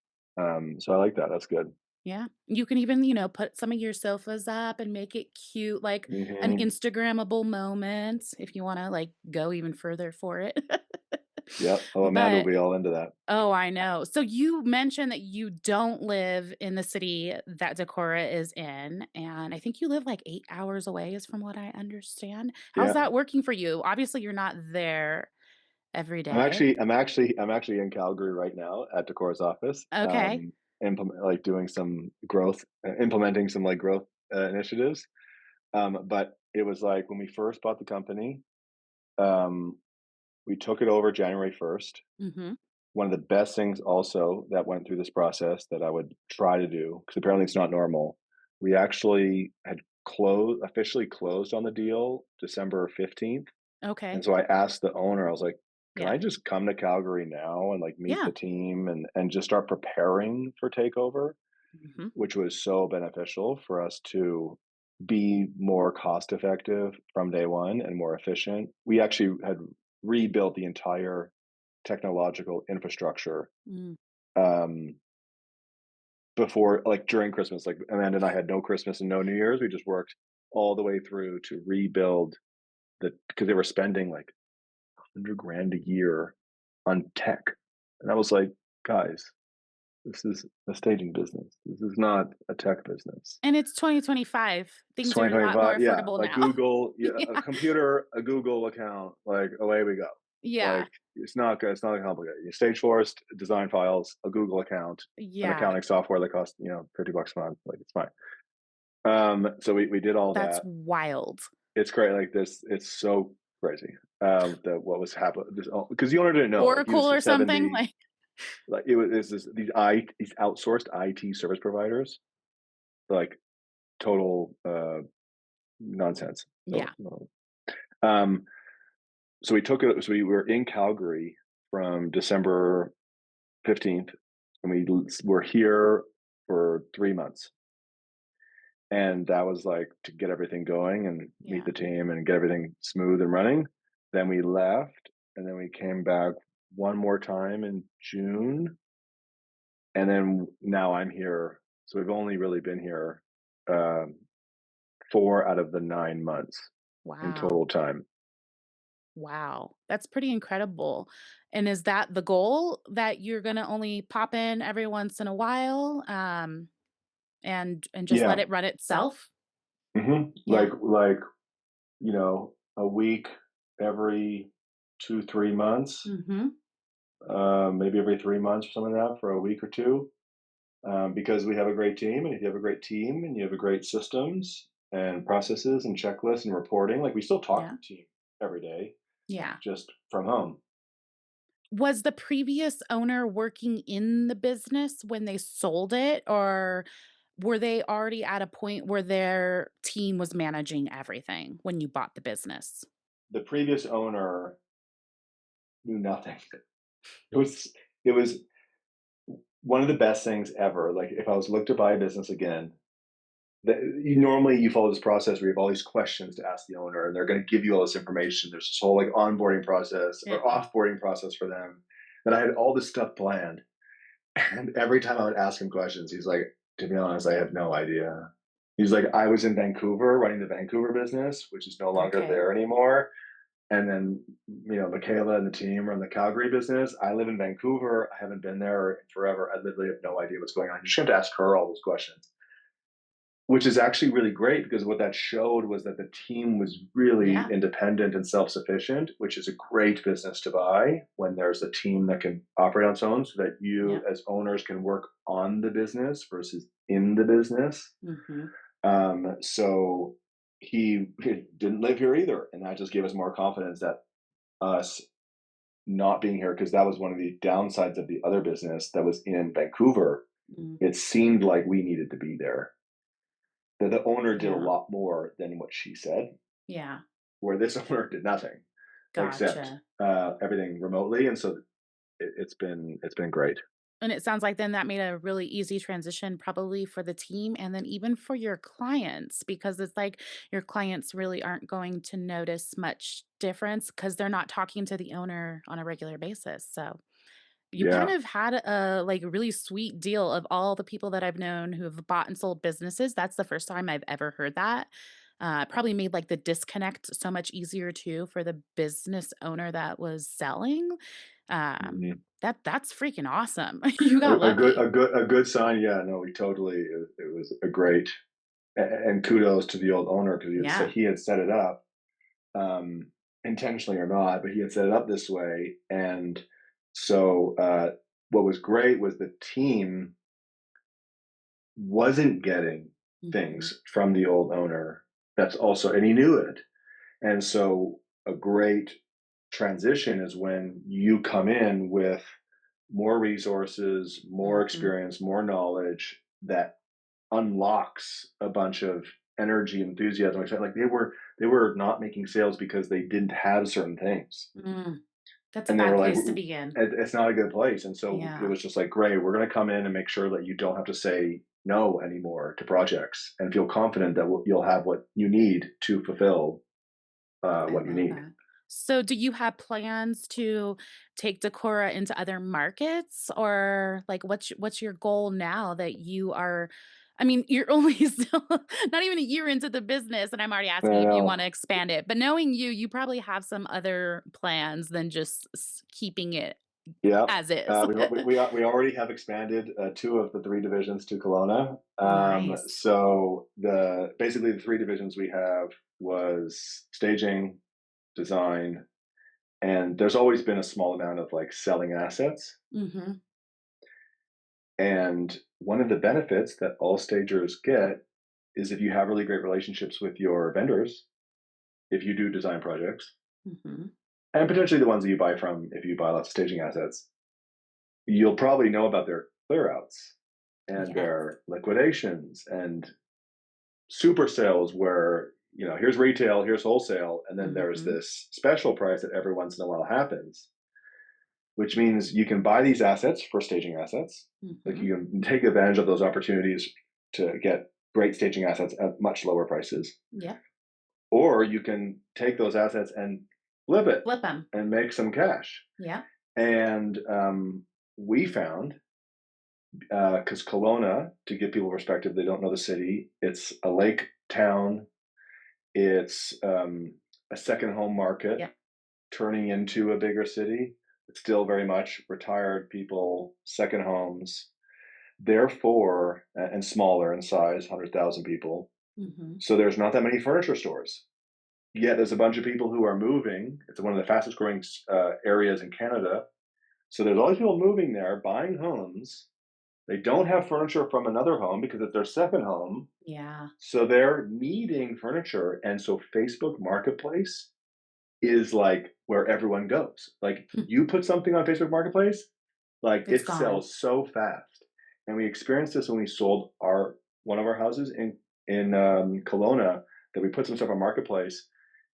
So I like that. That's good. Yeah. You can even, put some of your sofas up and make it cute, like an Hmm. Instagrammable moment if you wanna, like, go even further for it. Yep. Oh, Amanda will But be all into that. oh, I know. So you mentioned that you don't live in the city that DEKORA is in, and I think you live, like, 8 hours away is from what I understand. How's Yeah. that working for you? Obviously, you're not there every day. I'm actually in Calgary right now at Decora's office, Okay. like doing some growth, implementing some like growth initiatives. But it was like when we first bought the company, um, we took it over January 1st. Mhm. One of the best things also that went through this process that I would try to do, because apparently it's not normal, we actually had officially closed on the deal December 15th. And Okay. so I asked the owner, I was like, can Yeah. I just come to Calgary now and like meet Yeah. the team and just start preparing for takeover, Mhm. which was so beneficial for us to be more cost effective from day one and more efficient. We actually had rebuilt the entire technological infrastructure Mm. um, before, like during Christmas. Like Amanda and I had no Christmas and no New Year's. We just worked all the way through to rebuild because they were spending like 100 grand a year on tech, and I was like, guys, this is a staging business. This is not a tech business. And it's 2025. It's Things are a lot more 2025. Yeah, affordable like now. Google, yeah, Yeah. a computer, a Google account, like away we go. Yeah. Like it's not good. It's not complicated. You stage forest, design files, a Google account, an Yeah. accounting software that costs $50 a month. Like it's fine. So we did all That's that. wild. It's great. Like this, it's so crazy. That what was happening because the owner didn't know. Like he Oracle was or something? 70. Like it was these outsourced IT service providers. Like total nonsense. Yeah. Total. Um, so we took it. So we were in Calgary from December 15th, and we were here for 3 months. And that was like to get everything going and meet Yeah. the team and get everything smooth and running. Then we left, and then we came back one more time in June, and then now I'm here. So we've only really been here 4 out of the 9 months in Wow. total time. Wow. That's pretty incredible. And is that the goal, that you're gonna only pop in every once in a while, and just let Yeah. it run itself? Yeah. Like a week every 2 3 months, Mhm. maybe every 3 months or something like that for a week or two. Because we have a great team, and if you have a great team and you have a great systems and processes and checklists and reporting, like we still talk to Yeah. the team every day, Yeah. just from home. Was the previous owner working in the business when they sold it, or were they already at a point where their team was managing everything when you bought the business? The previous owner knew nothing. It was one of the best things ever. Like if I was looked to buy a business again, normally you follow this process where you have all these questions to ask the owner, and they're going to give you all this information. There's this whole like onboarding process or Yeah. offboarding process for them. That I had all this stuff planned, and every time I would ask him questions, he's like, "To be honest, I have no idea." He's like, "I was in Vancouver running the Vancouver business, which is no longer Okay. there anymore." And then, Michaela and the team run the Calgary business. I live in Vancouver. I haven't been there forever. I literally have no idea what's going on. You just have to ask her all those questions, which is actually really great because what that showed was that the team was really Yeah. independent and self-sufficient, which is a great business to buy when there's a team that can operate on its own, so that you Yeah. as owners can work on the business versus in the business. Mhm. So he didn't live here either, and that just gave us more confidence that us not being here, because that was one of the downsides of the other business that was in Vancouver. Mm. It seemed like we needed to be there, that the owner did a Yeah. lot more than what she said, Yeah. where this owner did nothing except Gotcha. everything remotely, and so it's been great. And it sounds like then that made a really easy transition probably for the team and then even for your clients, because it's like your clients really aren't going to notice much difference because they're not talking to the owner on a regular basis. So you kind Yeah. of had a like really sweet deal. Of all the people that I've known who have bought and sold businesses, that's the first time I've ever heard that. Probably made like the disconnect so much easier too for the business owner that was selling. Mhm. That's freaking awesome. You A, got a good lucky. a good a good sign. Yeah, no, we totally. It was a great, and kudos to the old owner, because Yeah. he had set it up, um, intentionally or not, but he had set it up this way. And so what was great was the team wasn't getting Mhm. things from the old owner. That's also, and he knew it. And so a great transition is when you come in with more resources, more Mhm. experience, more knowledge that unlocks a bunch of energy, enthusiasm. Like they were not making sales because they didn't have certain things, Mm. That's a and they bad were like, place to begin. It's not a good place. And so it Yeah. was just like, great, we're going to come in and make sure that you don't have to say no anymore to projects and feel confident that you'll have what you need to fulfill I what you love need. that. So do you have plans to take DEKORA into other markets, or like what's your goal now that you are, I mean, you're only still not even a year into the business and I'm already I asking if you want know. to expand it. But knowing you, you probably have some other plans than just keeping it Yeah. as is. We already have expanded two of the three divisions to Kelowna. Nice. So the basically the three divisions we have was staging, design, and there's always been a small amount of like selling assets. Mhm. And one of the benefits that all stagers get is if you have really great relationships with your vendors, if you do design projects, Mhm. and potentially the ones that you buy from if you buy lots of staging assets, you'll probably know about their clear outs and Yes. their liquidations and super sales where, here's retail, here's wholesale, and then there's Mhm. this special price that every once in a while happens, which means you can buy these assets for staging assets. Like Mhm. you can take advantage of those opportunities to get great staging assets at much lower prices. Yep. Or you can take those assets and flip it Flip them. and make some cash. Yep. And we found, because Kelowna, to give people perspective, they don't know the city, it's a lake town, it's a second home market Yep. turning into a bigger city. It's still very much retired people, second homes, therefore, and smaller in size, 100,000 people. Mhm. So there's not that many furniture stores. Yet there's a bunch of people who are moving. It's one of the fastest growing areas in Canada. So there's all these people moving there, buying homes. They don't have furniture from another home because it's their second home. Yeah. So they're needing furniture. And so Facebook Marketplace is like where everyone goes. Like you put something on Facebook Marketplace, like It's it gone. sells so fast. And we experienced this when we sold our one of our houses in Kelowna, that we put some stuff on Marketplace,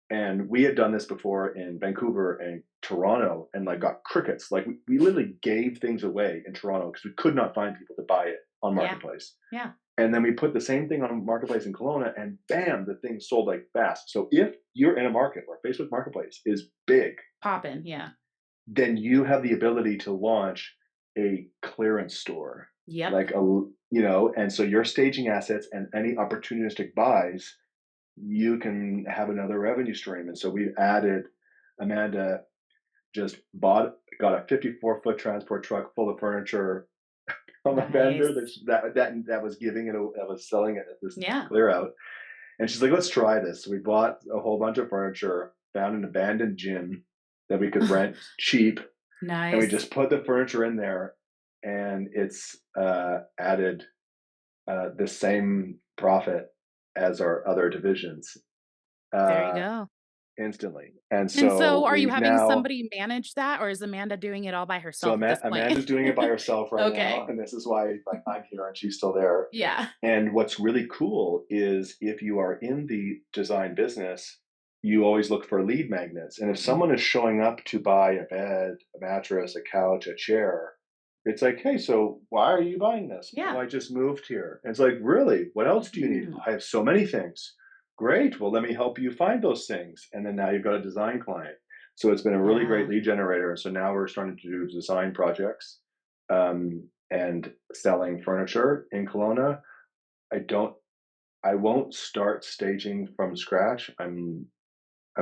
and we had done this before in Vancouver and Toronto and like got crickets. Like we literally gave things away in Toronto because we could not find people to buy it on Yeah. Marketplace. Yeah. And then we put the same thing on Marketplace in Kelowna, and bam, the thing sold like fast. So if you're in a market where Facebook Marketplace is big, Poppin', yeah. then you have the ability to launch a clearance store, Yep. like and so your staging assets and any opportunistic buys, you can have another revenue stream. And so we added, Amanda just got a 54-foot transport truck full of furniture from a vendor Nice. that was that was selling it at this Yeah. clear out. And she's like, let's try this. So we bought a whole bunch of furniture, found an abandoned gym that we could rent cheap, and we Nice. just put the furniture in there, and it's added the same profit as our other divisions There you uh, go. instantly. And And so so are you we've having now, somebody manage that, or is Amanda doing it all by so herself at this point? Amanda's doing it by herself right now, Okay. and this is why like I'm here and she's still there. Yeah. And what's really cool is if you are in the design business, you always look for lead magnets. And if Mm. someone is showing up to buy a bed, a mattress, a couch, a chair, it's like, hey, so why are you buying this? Oh, Yeah. I just moved here. And it's like, really? What else do you need? Mm. I have so many things. Great. Well, let me help you find those things. And then now you've got a design client. So it's been a really great Yeah. lead generator. And so now we're starting to do design projects and selling furniture in Kelowna. I don't I won't start staging from scratch. I'm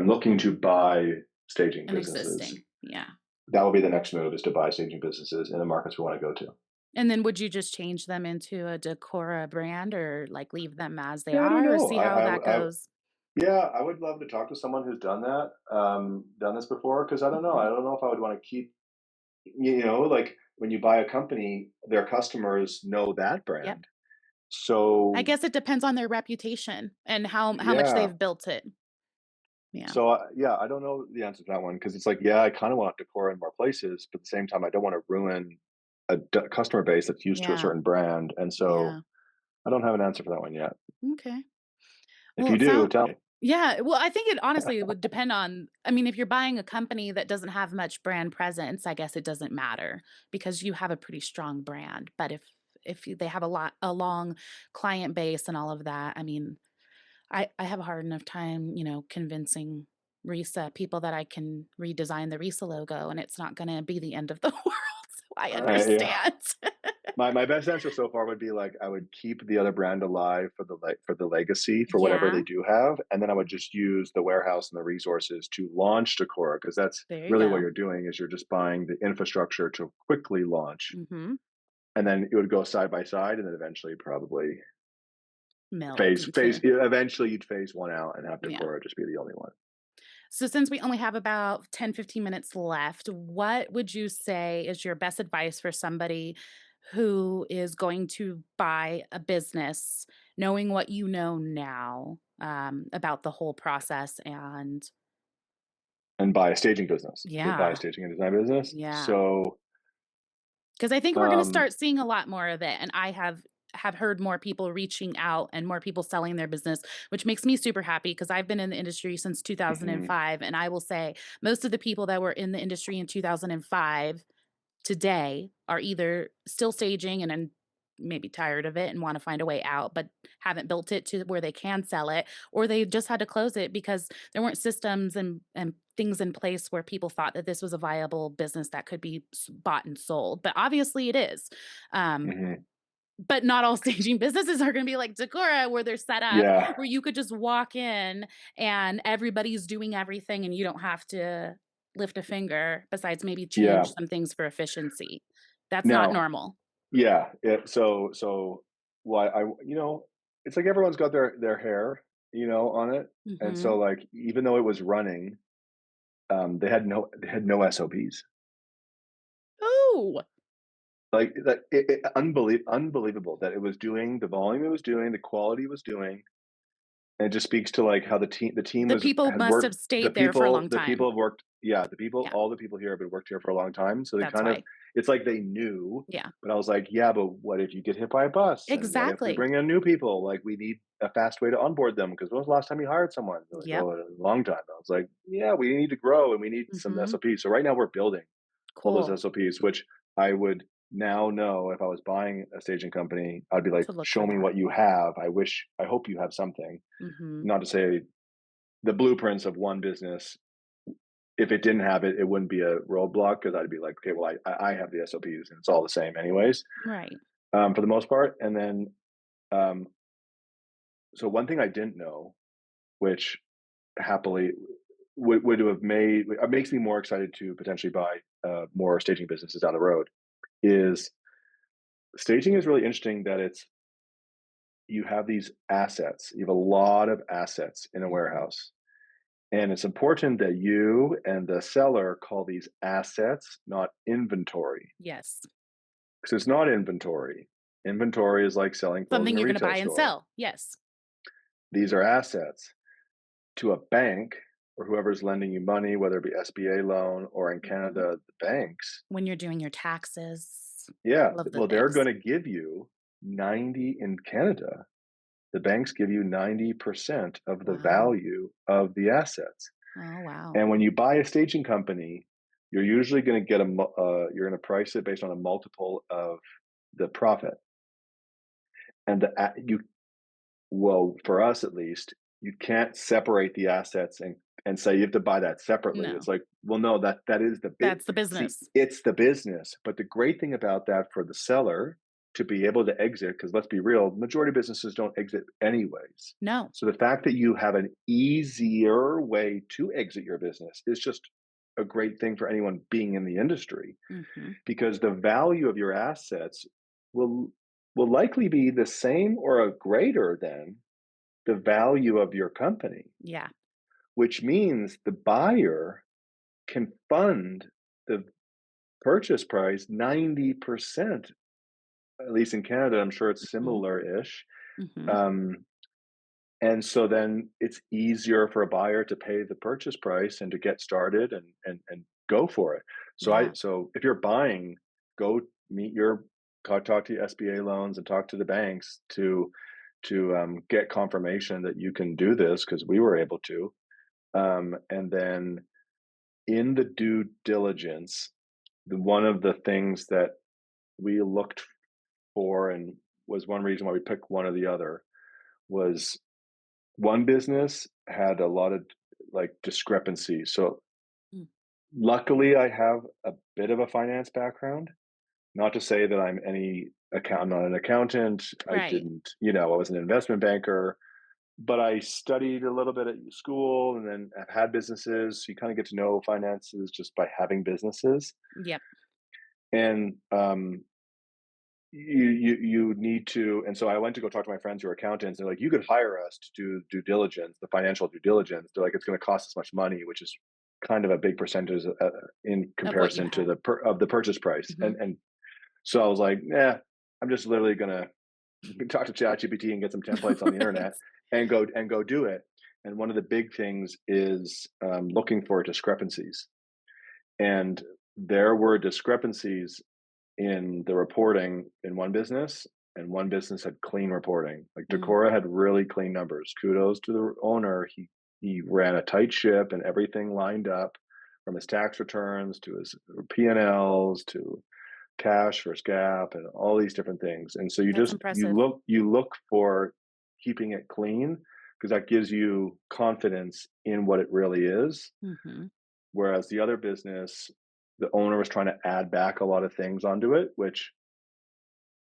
looking to buy staging An businesses. existing. Yeah. That will be the next move, is to buy staging businesses in the markets we want to go to. And then would you just change them into a DEKORA brand, or like leave them as they Yeah, I don't are, or know. see how that goes? Yeah, I would love to talk to someone who's done that, done this before, because I don't know. I Mhm. don't know if I would want to keep, like when you buy a company, their customers know that Yep. brand. I So guess it depends on their reputation and how much yeah, they've built it. Yeah. So, yeah, I don't know the answer to that one because it's like, yeah, I kind of want decor in more places, but at the same time, I don't want to ruin customer base that's used to a Yeah. certain brand. And so Yeah. I don't have an answer for that one yet. Okay. If Well, you it do, sounds tell me. yeah, well, I think it honestly would depend on, I mean, if you're buying a company that doesn't have much brand presence, I guess it doesn't matter because you have a pretty strong brand. But they have a long client base and all of that. I mean, I have a hard enough time, convincing RISA people that I can redesign the RISA logo, and it's not gonna be the end of the world, so I Yeah. understand. My best answer so far would be like I would keep the other brand alive for for the legacy for whatever they Yeah, do have, and then I would just use the warehouse and the resources to launch DEKORA because that's there you really what go. you're doing is you're just buying the infrastructure to quickly launch, Mhm. and then it would go side by side, and then eventually probably Meld phase. into Eventually, you'd phase one out and have yeah. DEKORA just be the only one. So since we only have about 10, 15 minutes left, what would you say is your best advice for somebody who is going to buy a business, knowing what you know now, about the whole process and And buy a staging business to buy a yeah, staging and design business. yeah. So, 'Cause I think we're gonna um, start seeing a lot more of it, and I have heard more people reaching out and more people selling their business, which makes me super happy because 'cause I've been in the industry since mhm, 2005, and I will say most of the people that were in the industry in 2005 today are either still staging and then maybe tired of it and wanna find a way out, but haven't built it to where they can sell it, or they just had to close it because there weren't systems and things in place where people thought that this was a viable business that could be bought and sold, but obviously it is. Um, mhm, but not all staging businesses are gonna be like DEKORA where they're set up, yeah, where you could just walk in and everybody's doing everything and you don't have to lift a finger besides maybe yeah. change some things for efficiency. That's not Now, normal. yeah, so why it's like everyone's got their hair, on it, and so, Mhm. like, even though it was running, they had no SOPs. Ooh, Like, that unbelievable that it was doing the volume it was doing, the quality it was doing, and it just speaks to, like, how the team the was people had must worked have stayed there for a long the time. people have worked yeah, the people Yeah, all the people here have been worked here for a long time, so they that's kind of why. it's like they knew, Yeah, but I was like, "Yeah, but what if you get hit by a bus? And what if we exactly. bring in new people? Like, we need a fast way to onboard them because when was the last time you hired someone?" They're like, Yep. "Oh, a long time." I was like, "Yeah, we need to grow and we need some Mhm. SOPs." So right now we're building all those Cool. SOPs, which I would now know if I was buying a staging company, I'd be like, To look "Show for me that. what you have. I hope you have something." Mhm. Not to say the blueprints of one business, if it didn't have it, it wouldn't be a roadblock because I'd be like, okay, well, I have the SOPs and it's all the same anyways, Right. for the most part. And then, um, so one thing I didn't know, which happily would have made it makes me more excited to potentially buy more staging businesses down the road is staging is really interesting that you have these assets, you have a lot of assets in a Mhm. warehouse. And it's important that you and the seller call these assets, not inventory, Yes. because it's not inventory. Inventory is like selling clothes in Something a you're gonna retail buy and store. sell. Yes. These are assets to a bank or whoever's lending you money, whether it be SBA loan or in Mhm. Canada, the banks. When you're doing your taxes, Yeah, all of the well, they're things. going to give you 90 in Canada. The banks give you 90% of the Wow. value of the assets. Oh, wow. And when you buy a staging company, you're usually going to get you're going to price it based on a multiple of the profit. And you well, for us at least, you can't separate the assets and say you have to buy that separately. It's No. like, well, no, that is the bit. That's the See, business. it's the business. But the great thing about that for the seller to be able to exit, because let's be real, majority of businesses don't exit anyways. No. So the fact that you have an easier way to exit your business is just a great thing for anyone being in the industry Mhm. because the value of your assets will will likely be the same or a greater than the value of your company, Yeah. which means the buyer can fund the purchase price 90%, at least in Canada. I'm sure it's Mhm. similar-ish. Mhm. Um, and so then it's easier for a buyer to pay the purchase price and to get started and go for it. Yeah. So if you're buying, go meet your talk to your SBA loans and talk to the banks to get confirmation that you can do this because we were able to. And then in the due diligence, one of the things that we looked for, and was one reason why we picked one or the other, was one business had a lot of like discrepancies. So Mm. luckily I have a bit of a finance background. Not to say that I'm not an accountant. I Right. didn't, I was an investment banker, but I studied a little bit at school and then I've had businesses. So you kind of get to know finances just by having businesses. Yep. And you need to, and so I went to go talk to my friends who are accountants. They're like, you could hire us to do due diligence, the financial due diligence. They're like, it's going to cost us much money, which is kind of a big percentage in Of what you comparison to had. of the purchase price. Hmm. And so I was like, nah, I'm just literally gonna talk to ChatGPT and get some templates on the internet and go do it. And one of the big things is looking for discrepancies. And there were discrepancies in the reporting in one business, and one business had clean reporting. Like Mm. DEKORA had really clean numbers. Kudos to the owner. He ran a tight ship and everything lined up from his tax returns to his P&Ls to cash versus gap and all these different things. And so That's you impressive. look for keeping it clean because that gives you confidence in what it really is. Hmm. Whereas the other business, the owner was trying to add back a lot of things onto it, which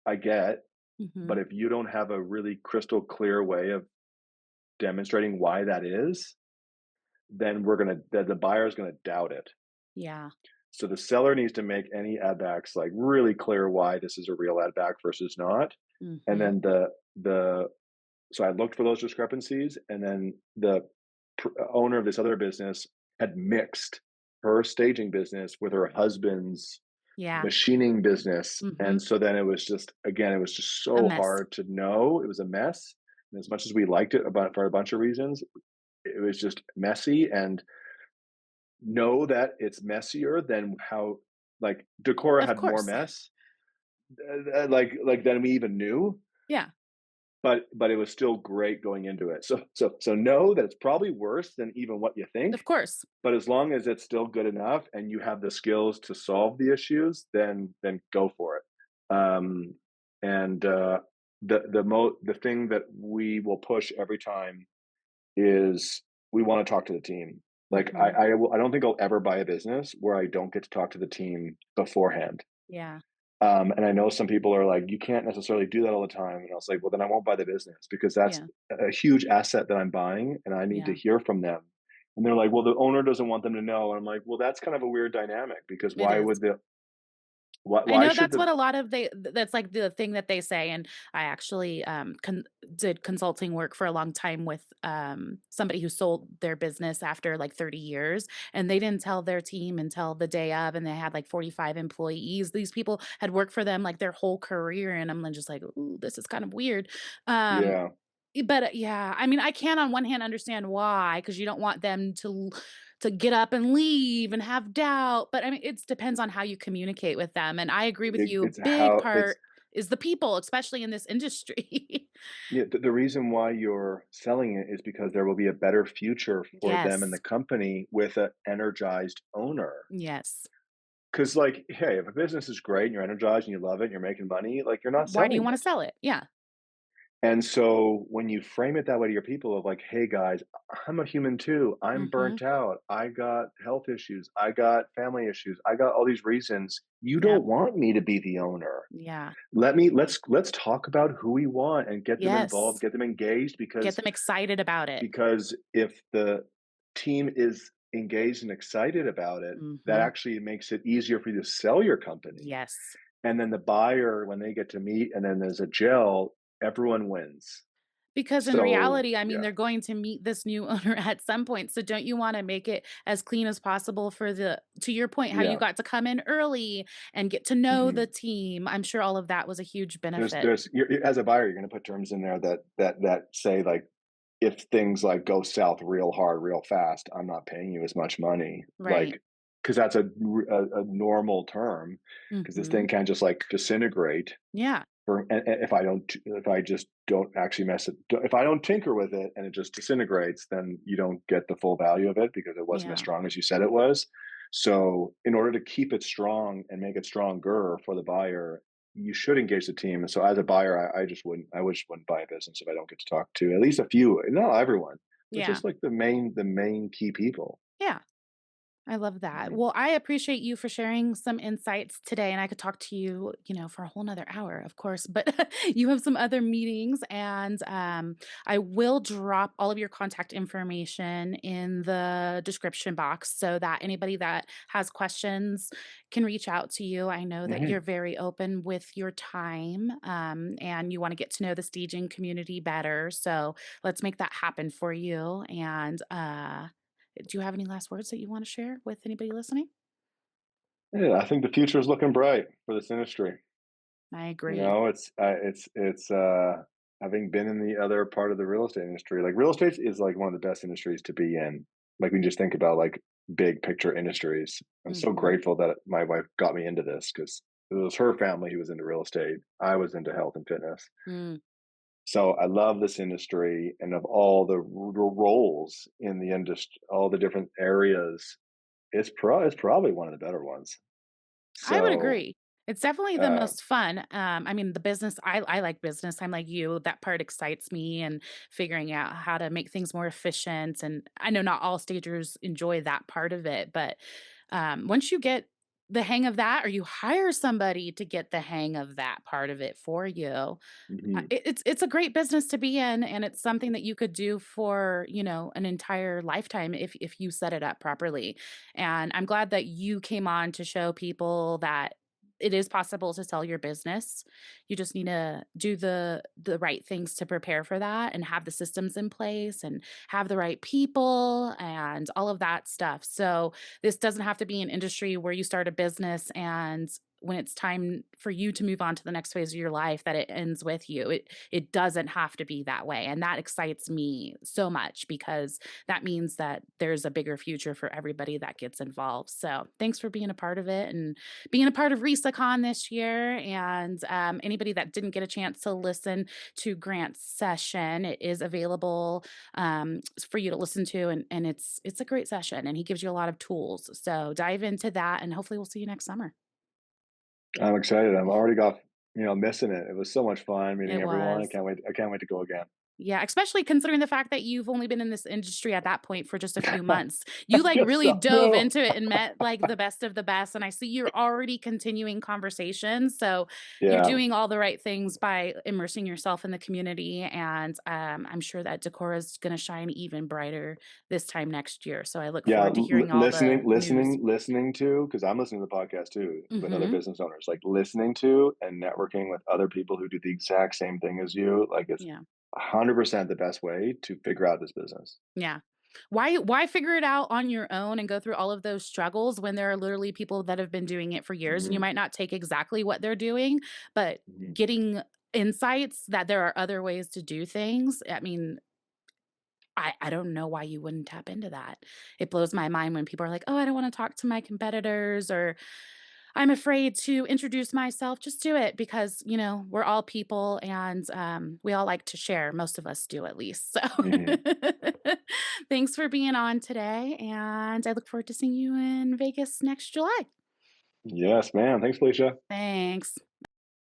I get. Hmm. But if you don't have a really crystal clear way of demonstrating why that is, then the buyer is gonna doubt it. Yeah. So the seller needs to make any add backs like really clear why this is a real add back versus not. And Hmm. then the so I looked for those discrepancies, and then the owner of this other business had mixed her staging business with her husband's Yeah. machining business. Hmm. And so then it was just, again, it was just A so mess. hard to know. It was a mess. And as much as we liked it about for a bunch of reasons, it was just messy. And know that it's messier than how like DEKORA Of had more course. mess, like than we even knew, Yeah. but it was still great going into it. So know that it's probably worse than even what you think, Of course. but as long as it's still good enough and you have the skills to solve the issues, then go for it. And the thing that we will push every time is we want to talk to the team. Like Hmm. I don't think I'll ever buy a business where I don't get to talk to the team beforehand. Yeah. And I know some people are like, you can't necessarily do that all the time. And I was like, well, then I won't buy the business because that's Yeah. a huge asset that I'm buying and I need to Yeah. hear from them. And they're like, well, the owner doesn't want them to know. And I'm like, well, that's kind of a weird dynamic because It is. I why know should that's the, what a lot of that's like the thing that they say, and I actually, did consulting work for a long time with, somebody who sold their business after, like, 30 years, and they didn't tell their team until the day of, and they had, like, 45 employees. These people had worked for them, like, their whole career, and I'm then just like, "Ooh, this is kind of weird." Um, yeah, but, yeah, I mean, I can on one hand understand why, because you don't want them to get up and leave and have doubt, but, I mean, it depends on how you communicate with them, and I agree with you, a it's big how it's, part is the people, especially in this industry. yeah, the reason why you're selling it is because there will be a better future for them and the Yes. company with an energized owner. Yes. Because, like, hey, if a business is great and you're energized and you love it and you're making money, like, you're not Why do you selling wanna it. sell it? Yeah. And so when you frame it that way to your people of like, hey guys, I'm a human too. I'm Mhm. burnt out. I got health issues. I got family issues. I got all these reasons. You Yep. don't want me to be the owner. Yeah. Let's talk about who we want and get them involved, Yes. get them engaged Get them excited about it. because if the team is engaged and excited about it, that Mhm. actually makes it easier for you to sell your company. Yes. And then the buyer, when they get to meet and then there's a gel, everyone wins. Because in So reality, I mean, yeah, they're going to meet this new owner at some point, so don't you wanna make it as clean as possible for the to your point, how you yeah. got to come in early and get to know the Mhm. team, I'm sure all of that was a huge benefit. There's as a buyer, you're going to put terms in there that say like if things like go south real hard, real fast, I'm not paying you as much money. Right. Like because that's a normal term because this thing Mhm. can just like disintegrate Yeah. for and if I just don't actually mess it if I don't tinker with it and it just disintegrates, then you don't get the full value of it because it wasn't as Yeah. strong as you said it was. So in order to keep it strong and make it stronger for the buyer, you should engage the team. And so as a buyer, I just wouldn't buy a business if I don't get to talk to at least a few, not everyone, but Yeah. just like the main key people. Yeah. I love that. Mhm. Well, I appreciate you for sharing some insights today, and I could talk to you, for a whole nother hour, of course, but you have some other meetings, and I will drop all of your contact information in the description box so that anybody that has questions can reach out to you. I know that you're Mhm. very open with your time, and you want to get to know the staging community better. So let's make that happen for you. And do you have any last words that you want to share with anybody listening? Yeah, I think the future is looking bright for this industry. I You agree. know, it's having been in the other part of the real estate industry, like real estate is like one of the best industries to be in. Like we just think about like big picture industries. I'm so Mhm. grateful that my wife got me into this because it was her family who was into real estate. I was into health and fitness. Mm. So I love this industry, and of all the roles in the industry, all the different areas, it's probably one of the better ones. I would So, agree. It's definitely the uh, most fun. I mean, the business, I like business. I'm like you. That part excites me and figuring out how to make things more efficient. And I know not all stagers enjoy that part of it, but once you get the hang of that, or you hire somebody to get the hang of that part of it for you, mhm, it's a great business to be in, and it's something that you could do for, an entire lifetime if you set it up properly. And I'm glad that you came on to show people that it is possible to sell your business. You just need to do the right things to prepare for that and have the systems in place and have the right people and all of that stuff. So this doesn't have to be an industry where you start a business and when it's time for you to move on to the next phase of your life that it ends with you. It doesn't have to be that way. And that excites me so much because that means that there's a bigger future for everybody that gets involved. So thanks for being a part of it and being a part of RisaCon this year. And anybody that didn't get a chance to listen to Grant's session, it is available for you to listen to, and it's a great session, and he gives you a lot of tools. So dive into that, and hopefully we'll see you next summer. I'm excited. I'm already got missing it. It was so much fun meeting It everyone. was. I can't wait to go again. Yeah, especially considering the fact that you've only been in this industry at that point for just a few months. You, I like, guess really so. dove No. into it and met, like, the best of the best, and I see you're already continuing conversations, so you're Yeah. doing all the right things by immersing yourself in the community, and, I'm sure that Decorah is gonna shine even brighter this time next year, so I look Yeah, forward to hearing all the news. listening to, because I'm listening to the podcast too with other Mhm. business owners, like listening to and networking with other people who do the exact same thing as you, like it's Yeah. 100% the best way to figure out this business. Yeah. Why figure it out on your own and go through all of those struggles when there are literally people that have been doing it for years and you Mhm, might not take exactly what they're doing, but mhm. getting insights that there are other ways to do things. I mean, I don't know why you wouldn't tap into that. It blows my mind when people are like, "Oh, I don't want to talk to my competitors," or "I'm afraid to introduce myself." Just do it because, we're all people and we all like to share. Most of us do at least. So Mhm. thanks for being on today. And I look forward to seeing you in Vegas next July. Yes, ma'am. Thanks, Felicia. Thanks.